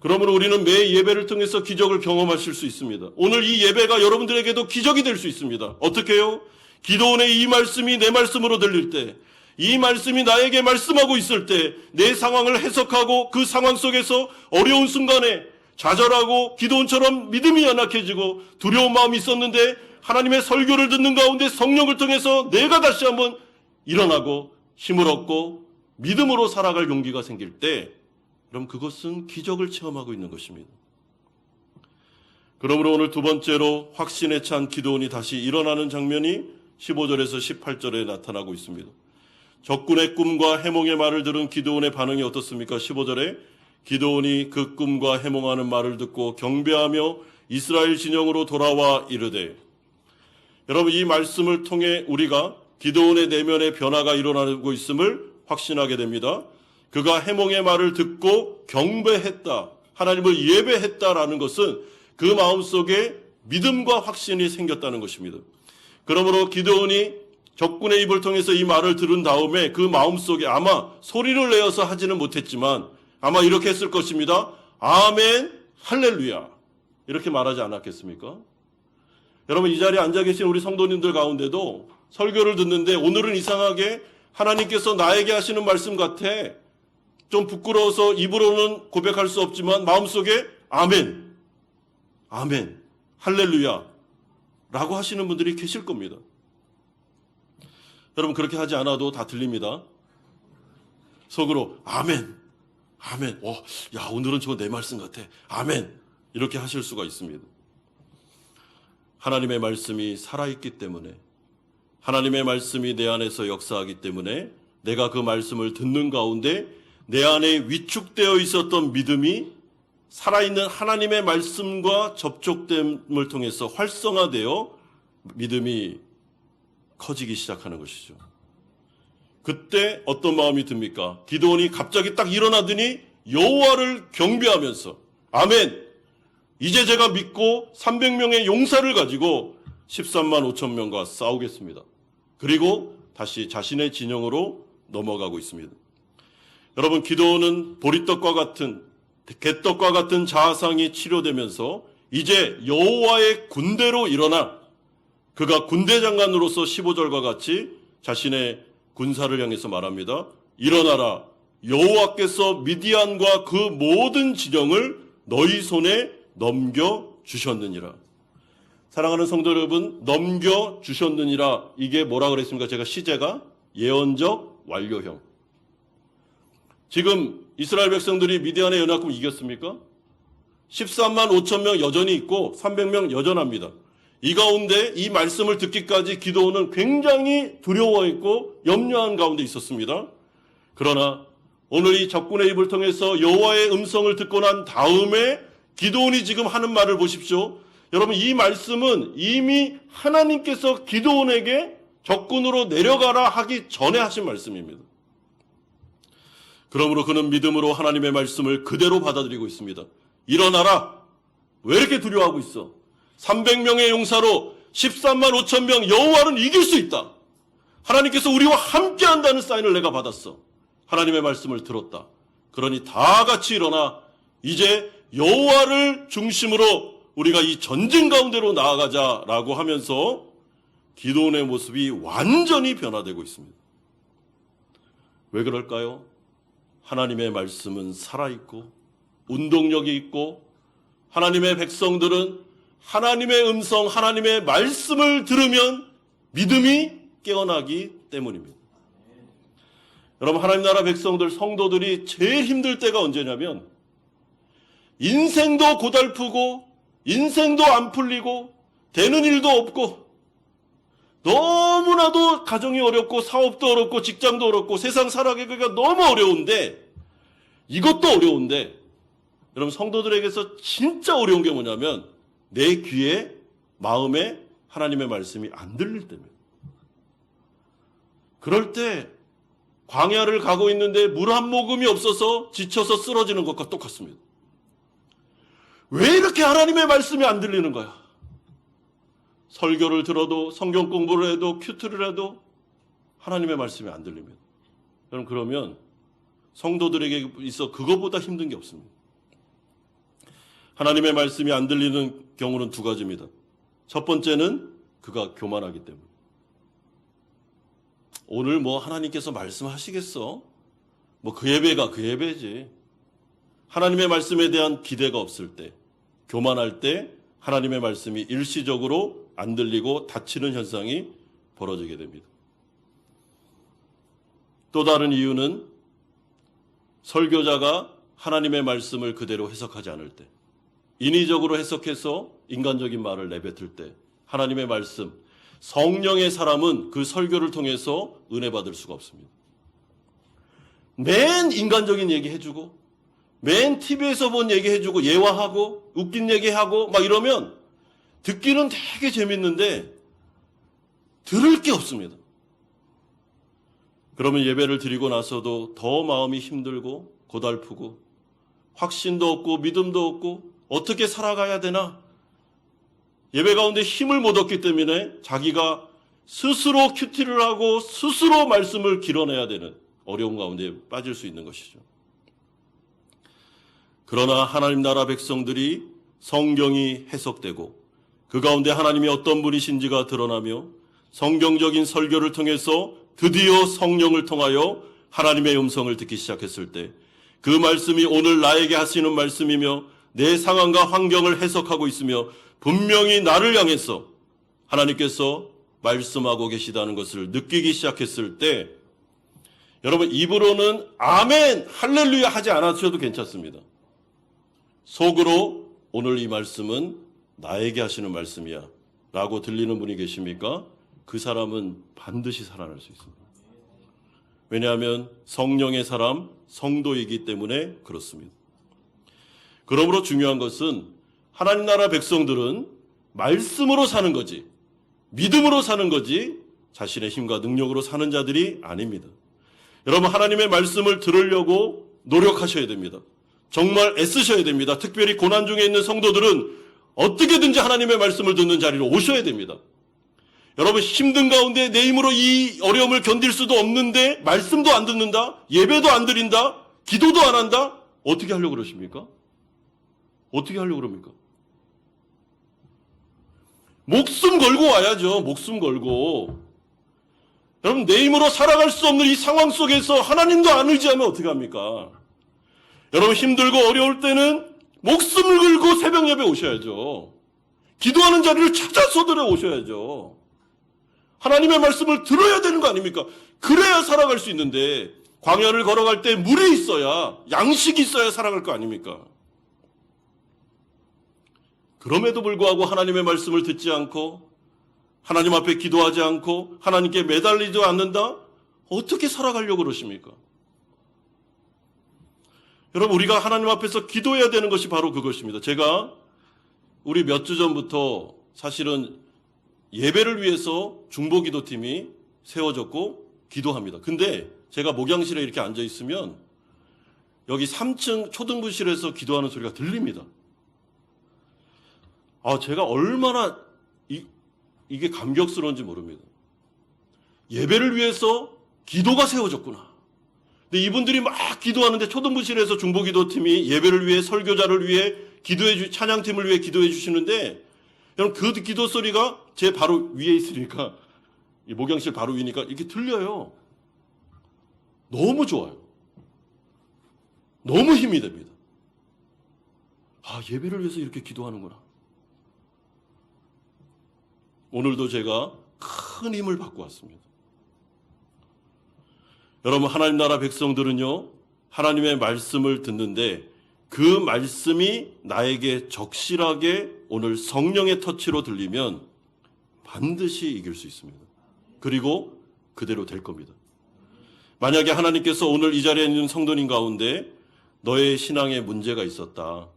그러므로 우리는 매 예배를 통해서 기적을 경험하실 수 있습니다. 오늘 이 예배가 여러분들에게도 기적이 될 수 있습니다. 어떻게 해요? 기도원의 이 말씀이 내 말씀으로 들릴 때, 이 말씀이 나에게 말씀하고 있을 때 내 상황을 해석하고 그 상황 속에서 어려운 순간에 좌절하고 기도원처럼 믿음이 연약해지고 두려운 마음이 있었는데 하나님의 설교를 듣는 가운데 성령을 통해서 내가 다시 한번 일어나고 힘을 얻고 믿음으로 살아갈 용기가 생길 때, 그럼 그것은 기적을 체험하고 있는 것입니다. 그러므로 오늘 두 번째로 확신에 찬 기도원이 다시 일어나는 장면이 15절에서 18절에 나타나고 있습니다. 적군의 꿈과 해몽의 말을 들은 기드온의 반응이 어떻습니까? 15절에 기드온이 그 꿈과 해몽하는 말을 듣고 경배하며 이스라엘 진영으로 돌아와 이르되, 여러분, 이 말씀을 통해 우리가 기드온의 내면의 변화가 일어나고 있음을 확신하게 됩니다. 그가 해몽의 말을 듣고 경배했다, 하나님을 예배했다라는 것은 그 마음속에 믿음과 확신이 생겼다는 것입니다. 그러므로 기드온이 적군의 입을 통해서 이 말을 들은 다음에 그 마음속에 아마 소리를 내어서 하지는 못했지만 아마 이렇게 했을 것입니다. 아멘, 할렐루야, 이렇게 말하지 않았겠습니까? 여러분, 이 자리에 앉아 계신 우리 성도님들 가운데도 설교를 듣는데 오늘은 이상하게 하나님께서 나에게 하시는 말씀 같아. 좀 부끄러워서 입으로는 고백할 수 없지만 마음속에 아멘, 아멘, 할렐루야 라고 하시는 분들이 계실 겁니다. 여러분, 그렇게 하지 않아도 다 들립니다. 속으로 아멘, 아멘, 야, 오늘은 저거 내 말씀 같아, 아멘, 이렇게 하실 수가 있습니다. 하나님의 말씀이 살아있기 때문에, 하나님의 말씀이 내 안에서 역사하기 때문에 내가 그 말씀을 듣는 가운데 내 안에 위축되어 있었던 믿음이 살아있는 하나님의 말씀과 접촉됨을 통해서 활성화되어 믿음이 커지기 시작하는 것이죠. 그때 어떤 마음이 듭니까? 기드온이 갑자기 딱 일어나더니 여호와를 경배하면서 아멘, 이제 제가 믿고 300명의 용사를 가지고 13만 5천 명과 싸우겠습니다. 그리고 다시 자신의 진영으로 넘어가고 있습니다. 여러분, 기드온은 보리떡과 같은, 개떡과 같은 자아상이 치료되면서 이제 여호와의 군대로 일어나 그가 군대 장관으로서 15절과 같이 자신의 군사를 향해서 말합니다. 일어나라, 여호와께서 미디안과 그 모든 진영을 너희 손에 넘겨주셨느니라. 사랑하는 성도 여러분, 넘겨주셨느니라, 이게 뭐라 그랬습니까? 제가 시제가 예언적 완료형. 지금 이스라엘 백성들이 미디안의 연합군 이겼습니까? 13만 5천 명 여전히 있고 300명 여전합니다. 이 가운데 이 말씀을 듣기까지 기드온은 굉장히 두려워했고 염려한 가운데 있었습니다. 그러나 오늘 이 적군의 입을 통해서 여호와의 음성을 듣고 난 다음에 기드온이 지금 하는 말을 보십시오. 여러분, 이 말씀은 이미 하나님께서 기드온에게 적군으로 내려가라 하기 전에 하신 말씀입니다. 그러므로 그는 믿음으로 하나님의 말씀을 그대로 받아들이고 있습니다. 일어나라, 왜 이렇게 두려워하고 있어? 300명의 용사로 13만 5천 명 여호와는 이길 수 있다. 하나님께서 우리와 함께한다는 사인을 내가 받았어. 하나님의 말씀을 들었다. 그러니 다 같이 일어나 이제 여호와를 중심으로 우리가 이 전쟁 가운데로 나아가자라고 하면서 기드온의 모습이 완전히 변화되고 있습니다. 왜 그럴까요? 하나님의 말씀은 살아있고 운동력이 있고 하나님의 백성들은 하나님의 음성, 하나님의 말씀을 들으면 믿음이 깨어나기 때문입니다. 여러분, 하나님 나라 백성들, 성도들이 제일 힘들 때가 언제냐면 인생도 고달프고 인생도 안 풀리고 되는 일도 없고 너무나도 가정이 어렵고 사업도 어렵고 직장도 어렵고 세상 살아가기가 너무 어려운데, 이것도 어려운데 여러분, 성도들에게서 진짜 어려운 게 뭐냐면 내 귀에, 마음에 하나님의 말씀이 안 들릴 때입니다. 그럴 때 광야를 가고 있는데 물 한 모금이 없어서 지쳐서 쓰러지는 것과 똑같습니다. 왜 이렇게 하나님의 말씀이 안 들리는 거야? 설교를 들어도 성경 공부를 해도 큐트를 해도 하나님의 말씀이 안 들립니다. 여러분, 그러면 성도들에게 있어 그거보다 힘든 게 없습니다. 하나님의 말씀이 안 들리는 경우는 두 가지입니다. 첫 번째는 그가 교만하기 때문에. 오늘 뭐 하나님께서 말씀하시겠어? 뭐 그 예배가 그 예배지. 하나님의 말씀에 대한 기대가 없을 때, 교만할 때 하나님의 말씀이 일시적으로 안 들리고 닫히는 현상이 벌어지게 됩니다. 또 다른 이유는 설교자가 하나님의 말씀을 그대로 해석하지 않을 때, 인위적으로 해석해서 인간적인 말을 내뱉을 때 하나님의 말씀, 성령의 사람은 그 설교를 통해서 은혜 받을 수가 없습니다. 맨 인간적인 얘기 해주고 맨 TV에서 본 얘기 해주고 예화하고 웃긴 얘기하고 막 이러면 듣기는 되게 재밌는데 들을 게 없습니다. 그러면 예배를 드리고 나서도 더 마음이 힘들고 고달프고 확신도 없고 믿음도 없고 어떻게 살아가야 되나? 예배 가운데 힘을 못 얻기 때문에 자기가 스스로 큐티를 하고 스스로 말씀을 길어내야 되는 어려운 가운데 빠질 수 있는 것이죠. 그러나 하나님 나라 백성들이 성경이 해석되고 그 가운데 하나님이 어떤 분이신지가 드러나며 성경적인 설교를 통해서 드디어 성령을 통하여 하나님의 음성을 듣기 시작했을 때 그 말씀이 오늘 나에게 하시는 말씀이며 내 상황과 환경을 해석하고 있으며 분명히 나를 향해서 하나님께서 말씀하고 계시다는 것을 느끼기 시작했을 때 여러분, 입으로는 아멘, 할렐루야 하지 않으셔도 괜찮습니다. 속으로 오늘 이 말씀은 나에게 하시는 말씀이야 라고 들리는 분이 계십니까? 그 사람은 반드시 살아날 수 있습니다. 왜냐하면 성령의 사람, 성도이기 때문에 그렇습니다. 그러므로 중요한 것은 하나님 나라 백성들은 말씀으로 사는 거지, 믿음으로 사는 거지 자신의 힘과 능력으로 사는 자들이 아닙니다. 여러분, 하나님의 말씀을 들으려고 노력하셔야 됩니다. 정말 애쓰셔야 됩니다. 특별히 고난 중에 있는 성도들은 어떻게든지 하나님의 말씀을 듣는 자리로 오셔야 됩니다. 여러분, 힘든 가운데 내 힘으로 이 어려움을 견딜 수도 없는데 말씀도 안 듣는다, 예배도 안 드린다, 기도도 안 한다, 어떻게 하려고 그러십니까? 어떻게 하려고 그럽니까? 목숨 걸고 와야죠. 목숨 걸고. 여러분, 내 힘으로 살아갈 수 없는 이 상황 속에서 하나님도 안 의지하면 어떻게 합니까? 여러분, 힘들고 어려울 때는 목숨을 걸고 새벽 예배 오셔야죠. 기도하는 자리를 찾아서 오셔야죠. 하나님의 말씀을 들어야 되는 거 아닙니까? 그래야 살아갈 수 있는데 광야를 걸어갈 때 물이 있어야, 양식이 있어야 살아갈 거 아닙니까? 그럼에도 불구하고 하나님의 말씀을 듣지 않고 하나님 앞에 기도하지 않고 하나님께 매달리지 않는다? 어떻게 살아가려고 그러십니까? 여러분, 우리가 하나님 앞에서 기도해야 되는 것이 바로 그것입니다. 제가 우리 몇 주 전부터 사실은 예배를 위해서 중보기도팀이 세워졌고 기도합니다. 근데 제가 목양실에 이렇게 앉아 있으면 여기 3층 초등부실에서 기도하는 소리가 들립니다. 제가 얼마나 이게 감격스러운지 모릅니다. 예배를 위해서 기도가 세워졌구나. 근데 이분들이 막 기도하는데 초등부실에서 중보기도팀이 예배를 위해, 설교자를 위해 찬양팀을 위해 기도해 주시는데 여러분, 그 기도 소리가 제 바로 위에 있으니까, 이 목양실 바로 위니까 이렇게 들려요. 너무 좋아요. 너무 힘이 됩니다. 예배를 위해서 이렇게 기도하는구나. 오늘도 제가 큰 힘을 받고 왔습니다. 여러분, 하나님 나라 백성들은요, 하나님의 말씀을 듣는데 그 말씀이 나에게 적실하게 오늘 성령의 터치로 들리면 반드시 이길 수 있습니다. 그리고 그대로 될 겁니다. 만약에 하나님께서 오늘 이 자리에 있는 성도님 가운데 너의 신앙에 문제가 있었다.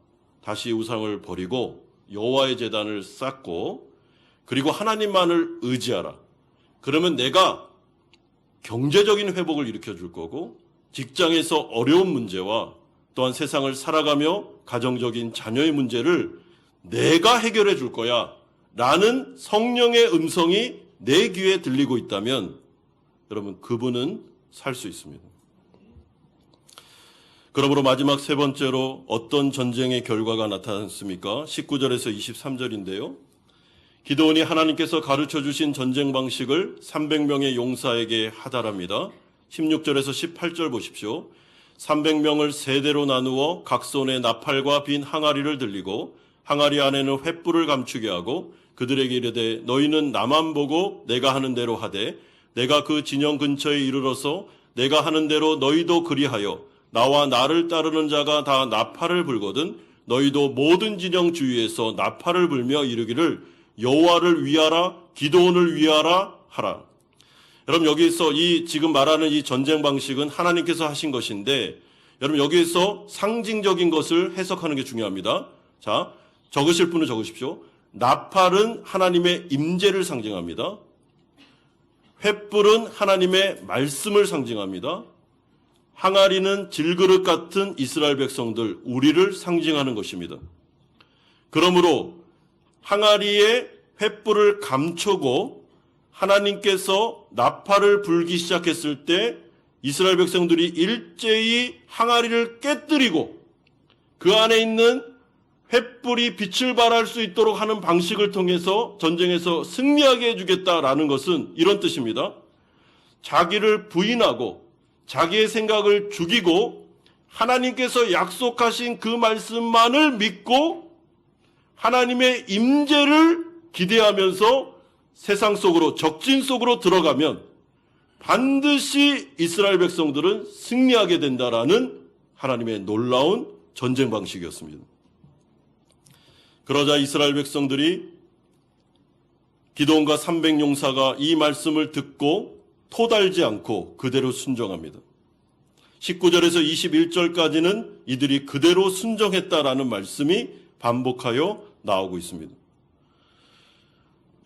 다시 우상을 버리고 여호와의 제단을 쌓고 그리고 하나님만을 의지하라. 그러면 내가 경제적인 회복을 일으켜 줄 거고 직장에서 어려운 문제와 또한 세상을 살아가며 가정적인 자녀의 문제를 내가 해결해 줄 거야 라는 성령의 음성이 내 귀에 들리고 있다면 여러분 그분은 살 수 있습니다. 그러므로 마지막 세 번째로 어떤 전쟁의 결과가 나타났습니까? 19절에서 23절인데요. 기드온이 하나님께서 가르쳐 주신 전쟁 방식을 300명의 용사에게 하달합니다. 16절에서 18절 보십시오. 300명을 세 대로 나누어 각 손에 나팔과 빈 항아리를 들리고 항아리 안에는 횃불을 감추게 하고 그들에게 이르되 너희는 나만 보고 내가 하는 대로 하되 내가 그 진영 근처에 이르러서 내가 하는 대로 너희도 그리하여 나와 나를 따르는 자가 다 나팔을 불거든 너희도 모든 진영 주위에서 나팔을 불며 이르기를 여호와를 위하라 기드온을 위하라 하라. 여러분 여기에서 이 지금 말하는 이 전쟁 방식은 하나님께서 하신 것인데 여러분 여기에서 상징적인 것을 해석하는 게 중요합니다. 자, 적으실 분은 적으십시오. 나팔은 하나님의 임재를 상징합니다. 횃불은 하나님의 말씀을 상징합니다. 항아리는 질그릇 같은 이스라엘 백성들, 우리를 상징하는 것입니다. 그러므로 항아리에 횃불을 감추고 하나님께서 나팔을 불기 시작했을 때 이스라엘 백성들이 일제히 항아리를 깨뜨리고 그 안에 있는 횃불이 빛을 발할 수 있도록 하는 방식을 통해서 전쟁에서 승리하게 해주겠다라는 것은 이런 뜻입니다. 자기를 부인하고 자기의 생각을 죽이고 하나님께서 약속하신 그 말씀만을 믿고 하나님의 임재를 기대하면서 세상 속으로 적진 속으로 들어가면 반드시 이스라엘 백성들은 승리하게 된다라는 하나님의 놀라운 전쟁 방식이었습니다. 그러자 이스라엘 백성들이 기드온과 300용사가 이 말씀을 듣고 토달지 않고 그대로 순종합니다. 19절에서 21절까지는 이들이 그대로 순종했다라는 말씀이 반복하여 나오고 있습니다.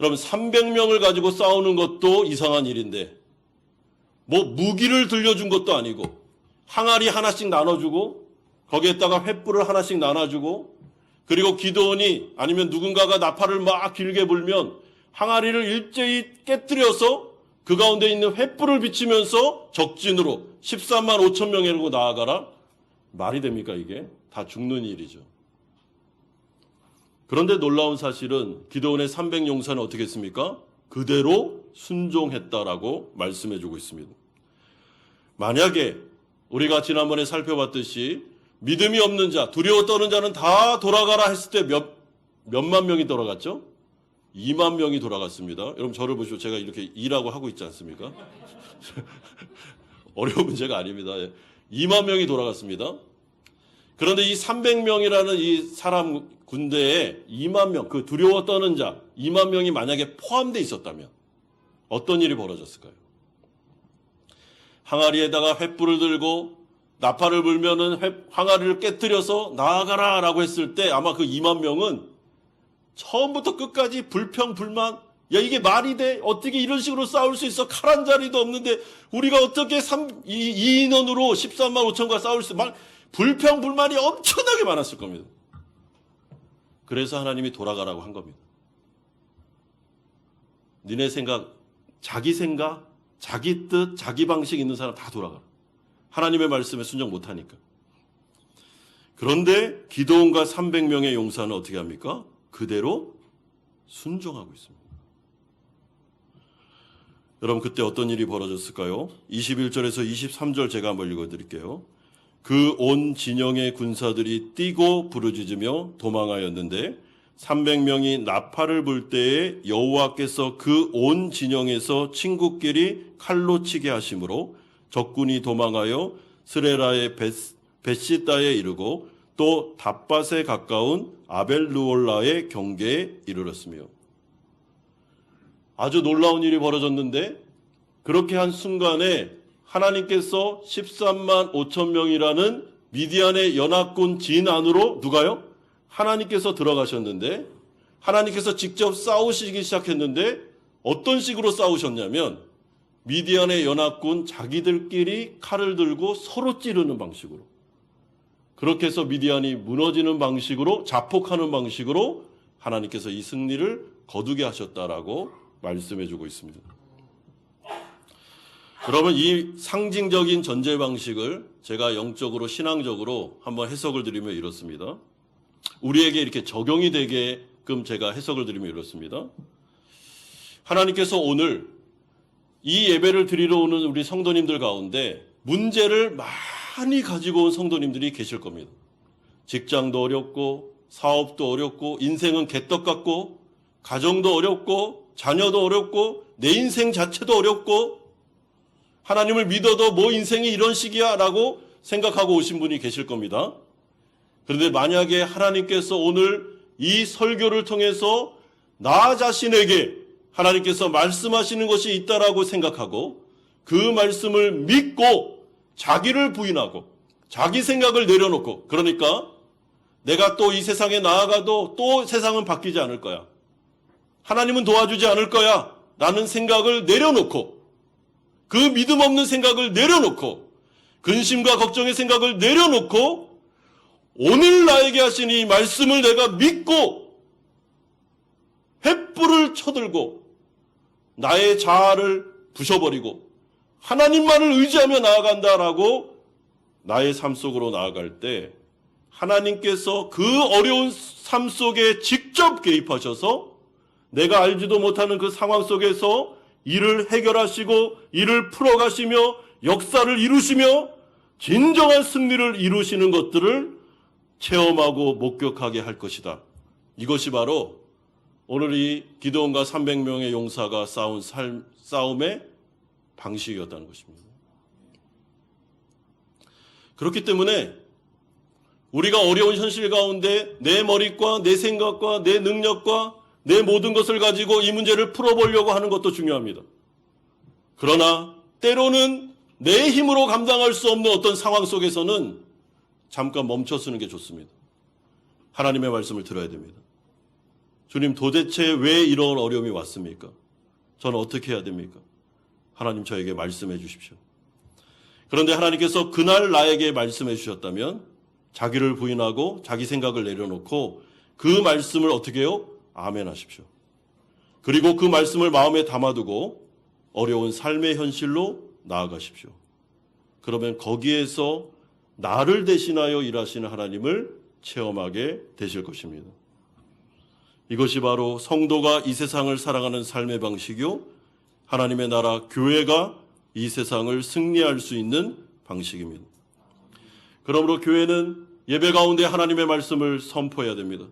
여러분 300명을 가지고 싸우는 것도 이상한 일인데 뭐 무기를 들려준 것도 아니고 항아리 하나씩 나눠주고 거기에다가 횃불을 하나씩 나눠주고 그리고 기드온이 아니면 누군가가 나팔을 막 길게 불면 항아리를 일제히 깨뜨려서 그 가운데 있는 횃불을 비치면서 적진으로 13만 5천 명이라고 나아가라? 말이 됩니까 이게? 다 죽는 일이죠. 그런데 놀라운 사실은 기드온의 300용사는 어떻게 했습니까? 그대로 순종했다라고 말씀해주고 있습니다. 만약에 우리가 지난번에 살펴봤듯이 믿음이 없는 자, 두려워 떠는 자는 다 돌아가라 했을 때 몇만 명이 돌아갔죠? 2만 명이 돌아갔습니다. 여러분 저를 보시고 제가 이렇게 일하고 하고 있지 않습니까? 어려운 문제가 아닙니다. 2만 명이 돌아갔습니다. 그런데 이 300명이라는 이 사람 군대에 2만 명, 그 두려워 떠는 자 2만 명이 만약에 포함되어 있었다면 어떤 일이 벌어졌을까요? 항아리에다가 횃불을 들고 나팔을 불면은 항아리를 깨뜨려서 나아가라 라고 했을 때 아마 그 2만 명은 처음부터 끝까지 불평, 불만, 야 이게 말이 돼? 어떻게 이런 식으로 싸울 수 있어? 칼 한 자리도 없는데 우리가 어떻게 2인원으로 13만 5천과 싸울 수 있어? 불평, 불만이 엄청나게 많았을 겁니다. 그래서 하나님이 돌아가라고 한 겁니다. 니네 생각, 자기 뜻, 자기 방식 있는 사람 다 돌아가라. 하나님의 말씀에 순종 못하니까. 그런데 기드온과 300명의 용사는 어떻게 합니까? 그대로 순종하고 있습니다. 여러분 그때 어떤 일이 벌어졌을까요? 21절에서 23절 제가 한번 읽어드릴게요. 그 온 진영의 군사들이 뛰고 부르짖으며 도망하였는데 300명이 나팔을 불 때에 여호와께서 그 온 진영에서 친구끼리 칼로 치게 하심으로 적군이 도망하여 스레라의 벳시다에 이르고 또 답밭에 가까운 아벨루올라의 경계에 이르렀으며. 아주 놀라운 일이 벌어졌는데 그렇게 한 순간에 하나님께서 13만 5천 명이라는 미디안의 연합군 진 안으로 누가요? 하나님께서 들어가셨는데 하나님께서 직접 싸우시기 시작했는데 어떤 식으로 싸우셨냐면 미디안의 연합군 자기들끼리 칼을 들고 서로 찌르는 방식으로, 그렇게 해서 미디안이 무너지는 방식으로, 자폭하는 방식으로 하나님께서 이 승리를 거두게 하셨다라고 말씀해주고 있습니다. 여러분, 이 상징적인 전제 방식을 제가 영적으로 신앙적으로 한번 해석을 드리면 이렇습니다. 우리에게 이렇게 적용이 되게끔 제가 해석을 드리면 이렇습니다. 하나님께서 오늘 이 예배를 드리러 오는 우리 성도님들 가운데 문제를 많이 가지고 온 성도님들이 계실 겁니다. 직장도 어렵고 사업도 어렵고 인생은 개떡 같고 가정도 어렵고 자녀도 어렵고 내 인생 자체도 어렵고 하나님을 믿어도 뭐 인생이 이런 식이야 라고 생각하고 오신 분이 계실 겁니다. 그런데 만약에 하나님께서 오늘 이 설교를 통해서 나 자신에게 하나님께서 말씀하시는 것이 있다라고 생각하고 그 말씀을 믿고 자기를 부인하고 자기 생각을 내려놓고, 그러니까 내가 또 이 세상에 나아가도 또 세상은 바뀌지 않을 거야, 하나님은 도와주지 않을 거야 라는 생각을 내려놓고, 그 믿음 없는 생각을 내려놓고, 근심과 걱정의 생각을 내려놓고 오늘 나에게 하신 이 말씀을 내가 믿고 횃불을 쳐들고 나의 자아를 부셔버리고 하나님만을 의지하며 나아간다라고 나의 삶 속으로 나아갈 때 하나님께서 그 어려운 삶 속에 직접 개입하셔서 내가 알지도 못하는 그 상황 속에서 일을 해결하시고 일을 풀어가시며 역사를 이루시며 진정한 승리를 이루시는 것들을 체험하고 목격하게 할 것이다. 이것이 바로 오늘 이 기드온과 300명의 용사가 싸운 싸움의 방식이었다는 것입니다. 그렇기 때문에 우리가 어려운 현실 가운데 내 머리과 내 생각과 내 능력과 내 모든 것을 가지고 이 문제를 풀어보려고 하는 것도 중요합니다. 그러나 때로는 내 힘으로 감당할 수 없는 어떤 상황 속에서는 잠깐 멈춰서는 게 좋습니다. 하나님의 말씀을 들어야 됩니다. 주님, 도대체 왜 이런 어려움이 왔습니까? 저는 어떻게 해야 됩니까? 하나님, 저에게 말씀해 주십시오. 그런데 하나님께서 그날 나에게 말씀해 주셨다면 자기를 부인하고 자기 생각을 내려놓고 그 말씀을 어떻게 해요? 아멘 하십시오. 그리고 그 말씀을 마음에 담아두고 어려운 삶의 현실로 나아가십시오. 그러면 거기에서 나를 대신하여 일하시는 하나님을 체험하게 되실 것입니다. 이것이 바로 성도가 이 세상을 살아가는 삶의 방식이요, 하나님의 나라 교회가 이 세상을 승리할 수 있는 방식입니다. 그러므로 교회는 예배 가운데 하나님의 말씀을 선포해야 됩니다.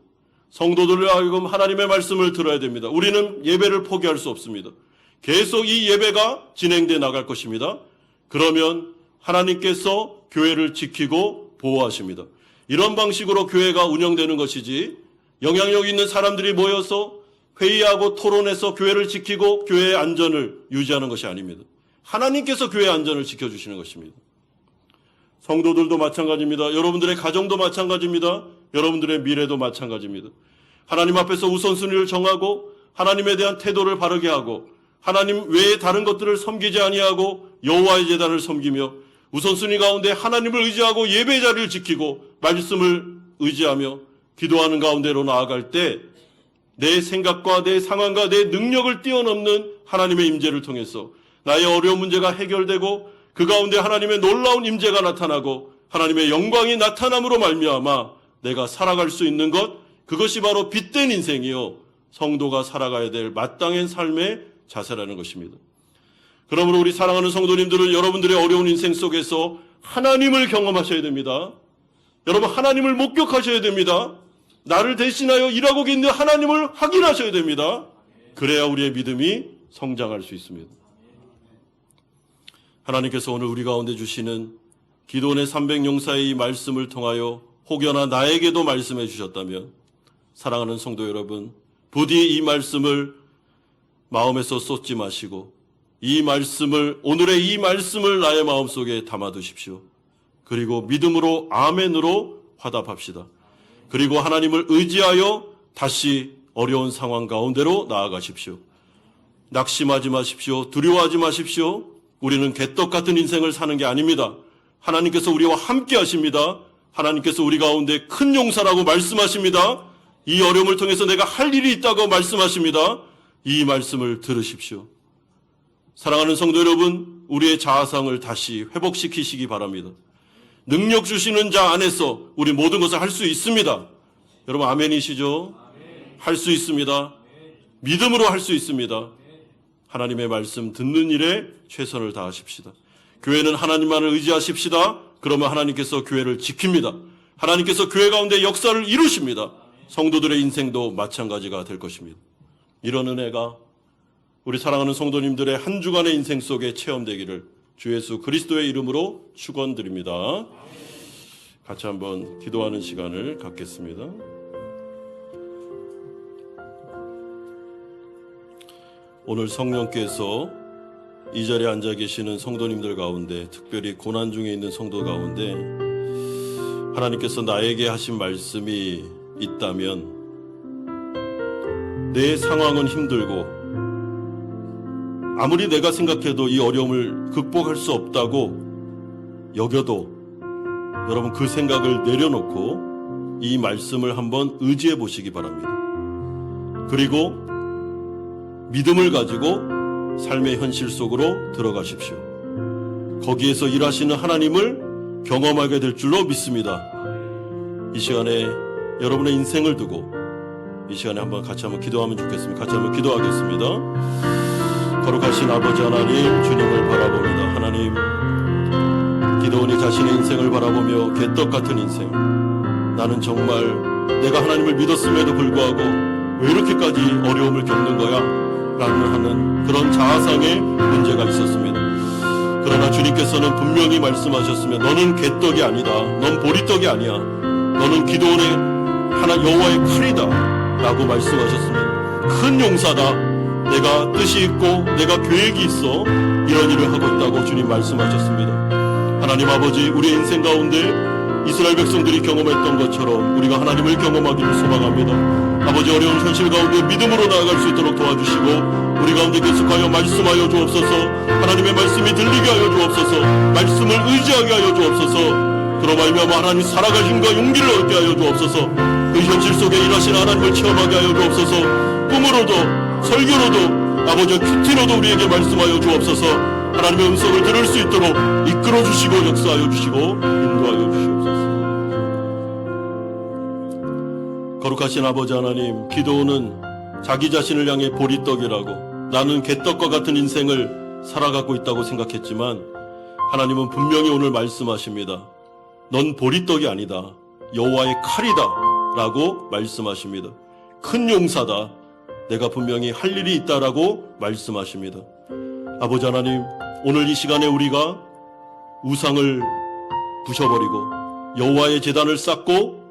성도들을 하여금 하나님의 말씀을 들어야 됩니다. 우리는 예배를 포기할 수 없습니다. 계속 이 예배가 진행돼 나갈 것입니다. 그러면 하나님께서 교회를 지키고 보호하십니다. 이런 방식으로 교회가 운영되는 것이지, 영향력 있는 사람들이 모여서 회의하고 토론해서 교회를 지키고 교회의 안전을 유지하는 것이 아닙니다. 하나님께서 교회의 안전을 지켜주시는 것입니다. 성도들도 마찬가지입니다. 여러분들의 가정도 마찬가지입니다. 여러분들의 미래도 마찬가지입니다. 하나님 앞에서 우선순위를 정하고 하나님에 대한 태도를 바르게 하고 하나님 외에 다른 것들을 섬기지 아니하고 여호와의 제단을 섬기며 우선순위 가운데 하나님을 의지하고 예배 자리를 지키고 말씀을 의지하며 기도하는 가운데로 나아갈 때 내 생각과 내 상황과 내 능력을 뛰어넘는 하나님의 임재를 통해서 나의 어려운 문제가 해결되고 그 가운데 하나님의 놀라운 임재가 나타나고 하나님의 영광이 나타남으로 말미암아 내가 살아갈 수 있는 것, 그것이 바로 빛된 인생이요 성도가 살아가야 될 마땅한 삶의 자세라는 것입니다. 그러므로 우리 사랑하는 성도님들은 여러분들의 어려운 인생 속에서 하나님을 경험하셔야 됩니다. 여러분, 하나님을 목격하셔야 됩니다. 나를 대신하여 일하고 계신 하나님을 확인하셔야 됩니다. 그래야 우리의 믿음이 성장할 수 있습니다. 하나님께서 오늘 우리 가운데 주시는 기도원의 300용사의 이 말씀을 통하여 혹여나 나에게도 말씀해 주셨다면 사랑하는 성도 여러분, 부디 이 말씀을 마음에서 쏟지 마시고 오늘의 이 말씀을 나의 마음속에 담아두십시오. 그리고 믿음으로 아멘으로 화답합시다. 그리고 하나님을 의지하여 다시 어려운 상황 가운데로 나아가십시오. 낙심하지 마십시오. 두려워하지 마십시오. 우리는 개떡 같은 인생을 사는 게 아닙니다. 하나님께서 우리와 함께 하십니다. 하나님께서 우리 가운데 큰 용사라고 말씀하십니다. 이 어려움을 통해서 내가 할 일이 있다고 말씀하십니다. 이 말씀을 들으십시오. 사랑하는 성도 여러분, 우리의 자아상을 다시 회복시키시기 바랍니다. 능력 주시는 자 안에서 우리 모든 것을 할 수 있습니다. 여러분 아멘이시죠? 할 수 있습니다. 믿음으로 할 수 있습니다. 하나님의 말씀 듣는 일에 최선을 다하십시다. 교회는 하나님만을 의지하십시다. 그러면 하나님께서 교회를 지킵니다. 하나님께서 교회 가운데 역사를 이루십니다. 성도들의 인생도 마찬가지가 될 것입니다. 이런 은혜가 우리 사랑하는 성도님들의 한 주간의 인생 속에 체험되기를 주 예수 그리스도의 이름으로 축원드립니다. 같이 한번 기도하는 시간을 갖겠습니다. 오늘 성령께서 이 자리에 앉아 계시는 성도님들 가운데, 특별히 고난 중에 있는 성도 가운데 하나님께서 나에게 하신 말씀이 있다면, 내 상황은 힘들고 아무리 내가 생각해도 이 어려움을 극복할 수 없다고 여겨도 여러분 그 생각을 내려놓고 이 말씀을 한번 의지해 보시기 바랍니다. 그리고 믿음을 가지고 삶의 현실 속으로 들어가십시오. 거기에서 일하시는 하나님을 경험하게 될 줄로 믿습니다. 이 시간에 여러분의 인생을 두고 이 시간에 같이 한번 기도하면 좋겠습니다. 같이 한번 기도하겠습니다. 거룩하신 아버지 하나님, 주님을 바라봅니다. 하나님, 기도원이 자신의 인생을 바라보며 개떡 같은 인생, 나는 정말 내가 하나님을 믿었음에도 불구하고 왜 이렇게까지 어려움을 겪는 거야? 라는 하는 그런 자아상의 문제가 있었습니다. 그러나 주님께서는 분명히 말씀하셨으며, 너는 개떡이 아니다. 넌 보리떡이 아니야. 너는 기도원의 여호와의 칼이다. 라고 말씀하셨습니다. 큰 용사다. 내가 뜻이 있고 내가 계획이 있어 이런 일을 하고 있다고 주님 말씀하셨습니다. 하나님 아버지, 우리의 인생 가운데 이스라엘 백성들이 경험했던 것처럼 우리가 하나님을 경험하기를 소망합니다. 아버지, 어려운 현실 가운데 믿음으로 나아갈 수 있도록 도와주시고 우리 가운데 계속하여 말씀하여 주옵소서. 하나님의 말씀이 들리게 하여 주옵소서. 말씀을 의지하게 하여 주옵소서. 그로 말미암아 하나님 살아갈 힘과 용기를 얻게 하여 주옵소서. 그 현실 속에 일하시는 하나님을 체험하게 하여 주옵소서. 꿈으로도 설교로도 아버지 큐티로도 우리에게 말씀하여 주옵소서. 하나님의 음성을 들을 수 있도록 이끌어 주시고 역사하여 주시고 인도하여 주시옵소서. 거룩하신 아버지 하나님, 기도는 자기 자신을 향해 보리떡이라고, 나는 개떡과 같은 인생을 살아가고 있다고 생각했지만 하나님은 분명히 오늘 말씀하십니다. 넌 보리떡이 아니다. 여호와의 칼이다 라고 말씀하십니다. 큰 용사다. 내가 분명히 할 일이 있다라고 말씀하십니다. 아버지 하나님, 오늘 이 시간에 우리가 우상을 부셔버리고 여호와의 제단을 쌓고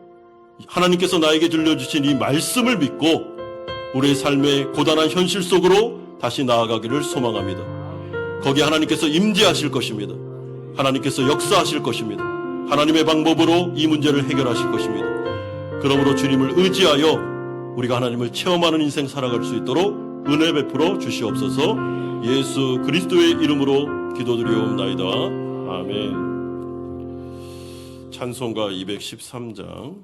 하나님께서 나에게 들려주신 이 말씀을 믿고 우리의 삶의 고단한 현실 속으로 다시 나아가기를 소망합니다. 거기에 하나님께서 임재하실 것입니다. 하나님께서 역사하실 것입니다. 하나님의 방법으로 이 문제를 해결하실 것입니다. 그러므로 주님을 의지하여 우리가 하나님을 체험하는 인생 살아갈 수 있도록 은혜 베풀어 주시옵소서. 예수 그리스도의 이름으로 기도드리옵나이다. 아멘. 찬송가 213장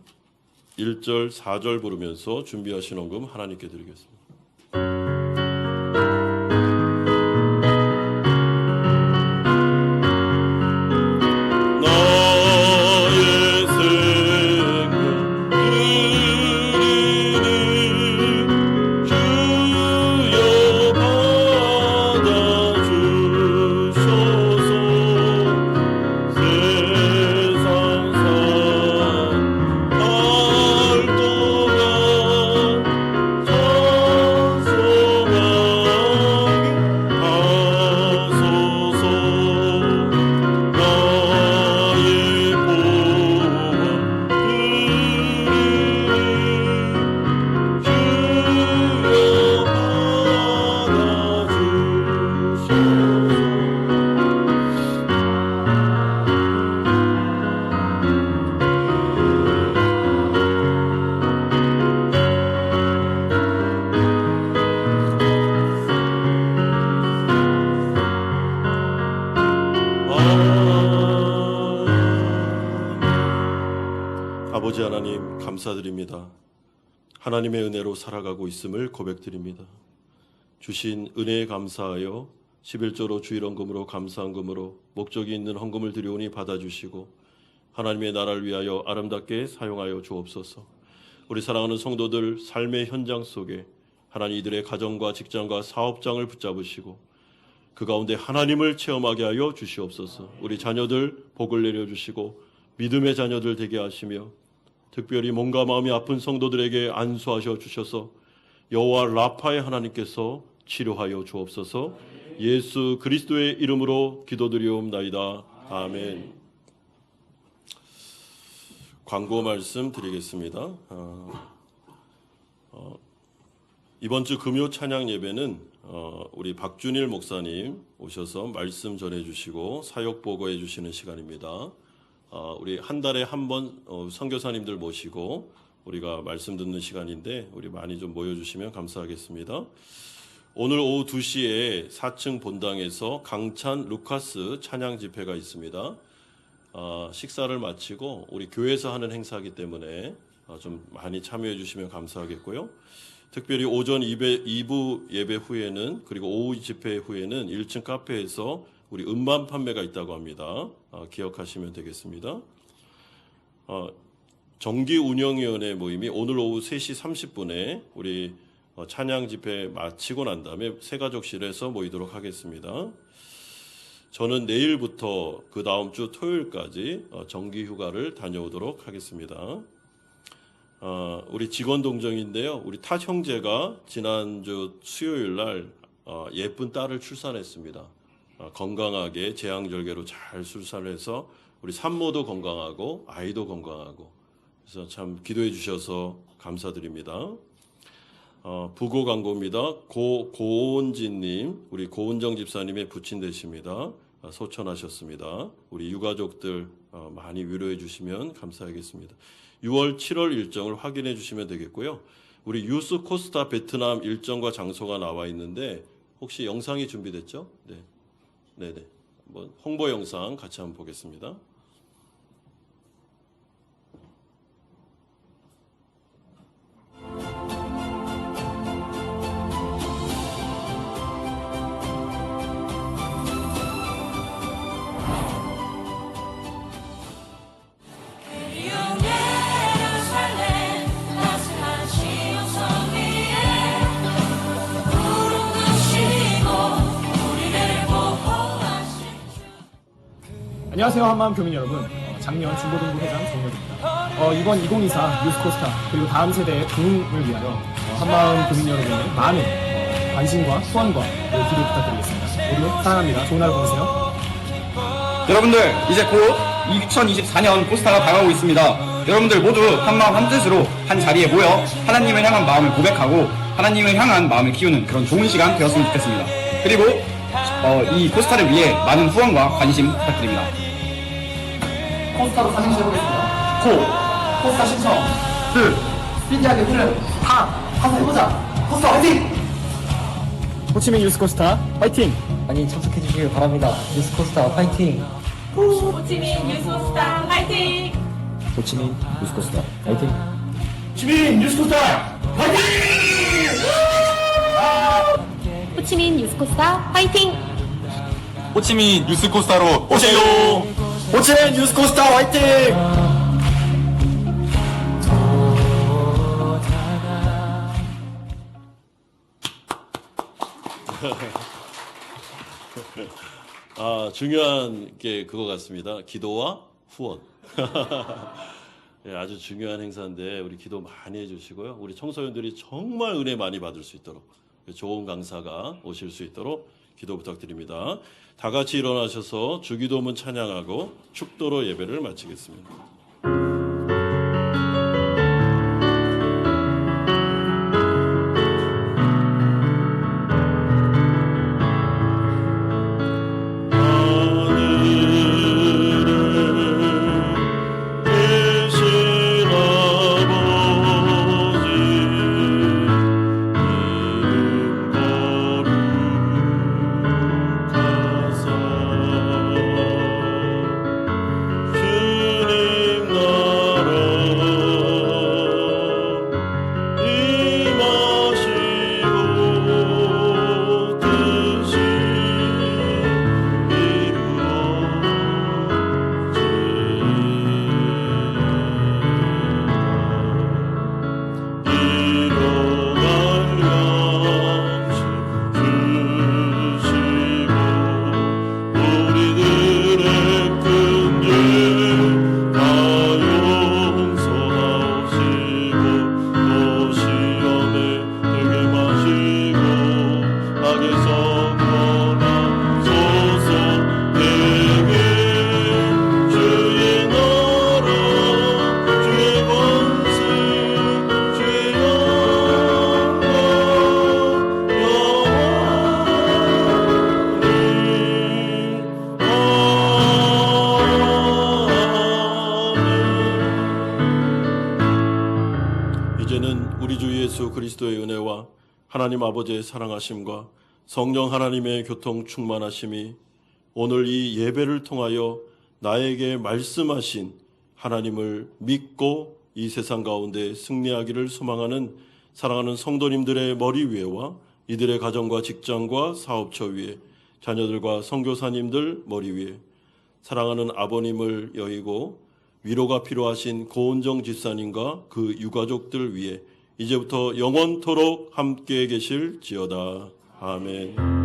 1절 4절 부르면서 준비하신 헌금 하나님께 드리겠습니다. 주 아버지 하나님 감사드립니다. 하나님의 은혜로 살아가고 있음을 고백드립니다. 주신 은혜에 감사하여 11조로 주일헌금으로 감사헌금으로 목적이 있는 헌금을 드리오니 받아주시고 하나님의 나라를 위하여 아름답게 사용하여 주옵소서. 우리 사랑하는 성도들 삶의 현장 속에 하나님 이들의 가정과 직장과 사업장을 붙잡으시고 그 가운데 하나님을 체험하게 하여 주시옵소서. 우리 자녀들 복을 내려주시고 믿음의 자녀들 되게 하시며 특별히 몸과 마음이 아픈 성도들에게 안수하셔 주셔서 여호와 라파의 하나님께서 치료하여 주옵소서. 예수 그리스도의 이름으로 기도드리옵나이다. 아멘. 광고 말씀 드리겠습니다. 이번 주 금요 찬양 예배는 우리 박준일 목사님 오셔서 말씀 전해주시고 사역 보고해 주시는 시간입니다. 우리 한 달에 한 번 선교사님들 모시고 우리가 말씀 듣는 시간인데 우리 많이 좀 모여주시면 감사하겠습니다. 오늘 오후 2시에 4층 본당에서 강찬 루카스 찬양 집회가 있습니다. 식사를 마치고 우리 교회에서 하는 행사이기 때문에 좀 많이 참여해 주시면 감사하겠고요. 특별히 오전 2부 예배 후에는 그리고 오후 집회 후에는 1층 카페에서 우리 음반 판매가 있다고 합니다. 기억하시면 되겠습니다. 정기운영위원회 모임이 오늘 오후 3시 30분에 우리 찬양 집회 마치고 난 다음에 새가족실에서 모이도록 하겠습니다. 저는 내일부터 그 다음 주 토요일까지 정기 휴가를 다녀오도록 하겠습니다. 우리 직원 동정인데요. 우리 탓 형제가 지난주 수요일 날 예쁜 딸을 출산했습니다. 건강하게 제왕절개로 잘 출산을 해서 우리 산모도 건강하고 아이도 건강하고 그래서 참 기도해 주셔서 감사드립니다. 부고 광고입니다. 고온진님, 우리 고은정 집사님의 부친 되십니다. 소천하셨습니다. 우리 유가족들 많이 위로해 주시면 감사하겠습니다. 6월 7월 일정을 확인해 주시면 되겠고요. 우리 유스 코스타 베트남 일정과 장소가 나와 있는데 혹시 영상이 준비됐죠? 네네. 한번 홍보 영상 같이 한번 보겠습니다. 안녕하세요 한마음 교민 여러분. 작년 중고등부 회장 정렬입니다. 이번 2024 뉴스코스타 그리고 다음 세대의 부흥을 위하여 한마음 교민 여러분의 많은 관심과 후원과 기도 부탁드리겠습니다. 모두 사랑합니다. 좋은 하루 보내세요. 여러분들 이제 곧 2024년 포스타가 다가오고 있습니다. 여러분들 모두 한마음 한뜻으로 한 자리에 모여 하나님을 향한 마음을 고백하고 하나님을 향한 마음을 키우는 그런 좋은 시간 되었으면 좋겠습니다. 그리고 이 포스타를 위해 많은 후원과 관심 부탁드립니다. 포스타로 사진 해보겠습니다. 포스타 신청 스피디하게 흐름 다 한번 해보자. 포스타 화이팅! 호치민 뉴스코스타 화이팅! 많이 참석해주시길 바랍니다. 뉴스코스타 화이팅! 호치민 뉴스코스타 화이팅! 호치민 뉴스코스타 화이팅! 호치민 뉴스코스타 화이팅! 호치민 뉴스코스타 화이팅! 호치민 뉴스코스타로 오세요. 호치민 뉴스코스타 화이팅! 중요한 게 그거 같습니다. 기도와 후원. 예, 아주 중요한 행사인데 우리 기도 많이 해주시고요. 우리 청소년들이 정말 은혜 많이 받을 수 있도록 좋은 강사가 오실 수 있도록 기도 부탁드립니다. 다 같이 일어나셔서 주기도문 찬양하고 축도로 예배를 마치겠습니다. 주님 그리스도의 은혜와 하나님 아버지의 사랑하심과 성령 하나님의 교통 충만하심이 오늘 이 예배를 통하여 나에게 말씀하신 하나님을 믿고 이 세상 가운데 승리하기를 소망하는 사랑하는 성도님들의 머리 위에와 이들의 가정과 직장과 사업처 위에 자녀들과 선교사님들 머리 위에 사랑하는 아버님을 여의고 위로가 필요하신 고은정 집사님과 그 유가족들 위에 이제부터 영원토록 함께 계실지어다. 아멘.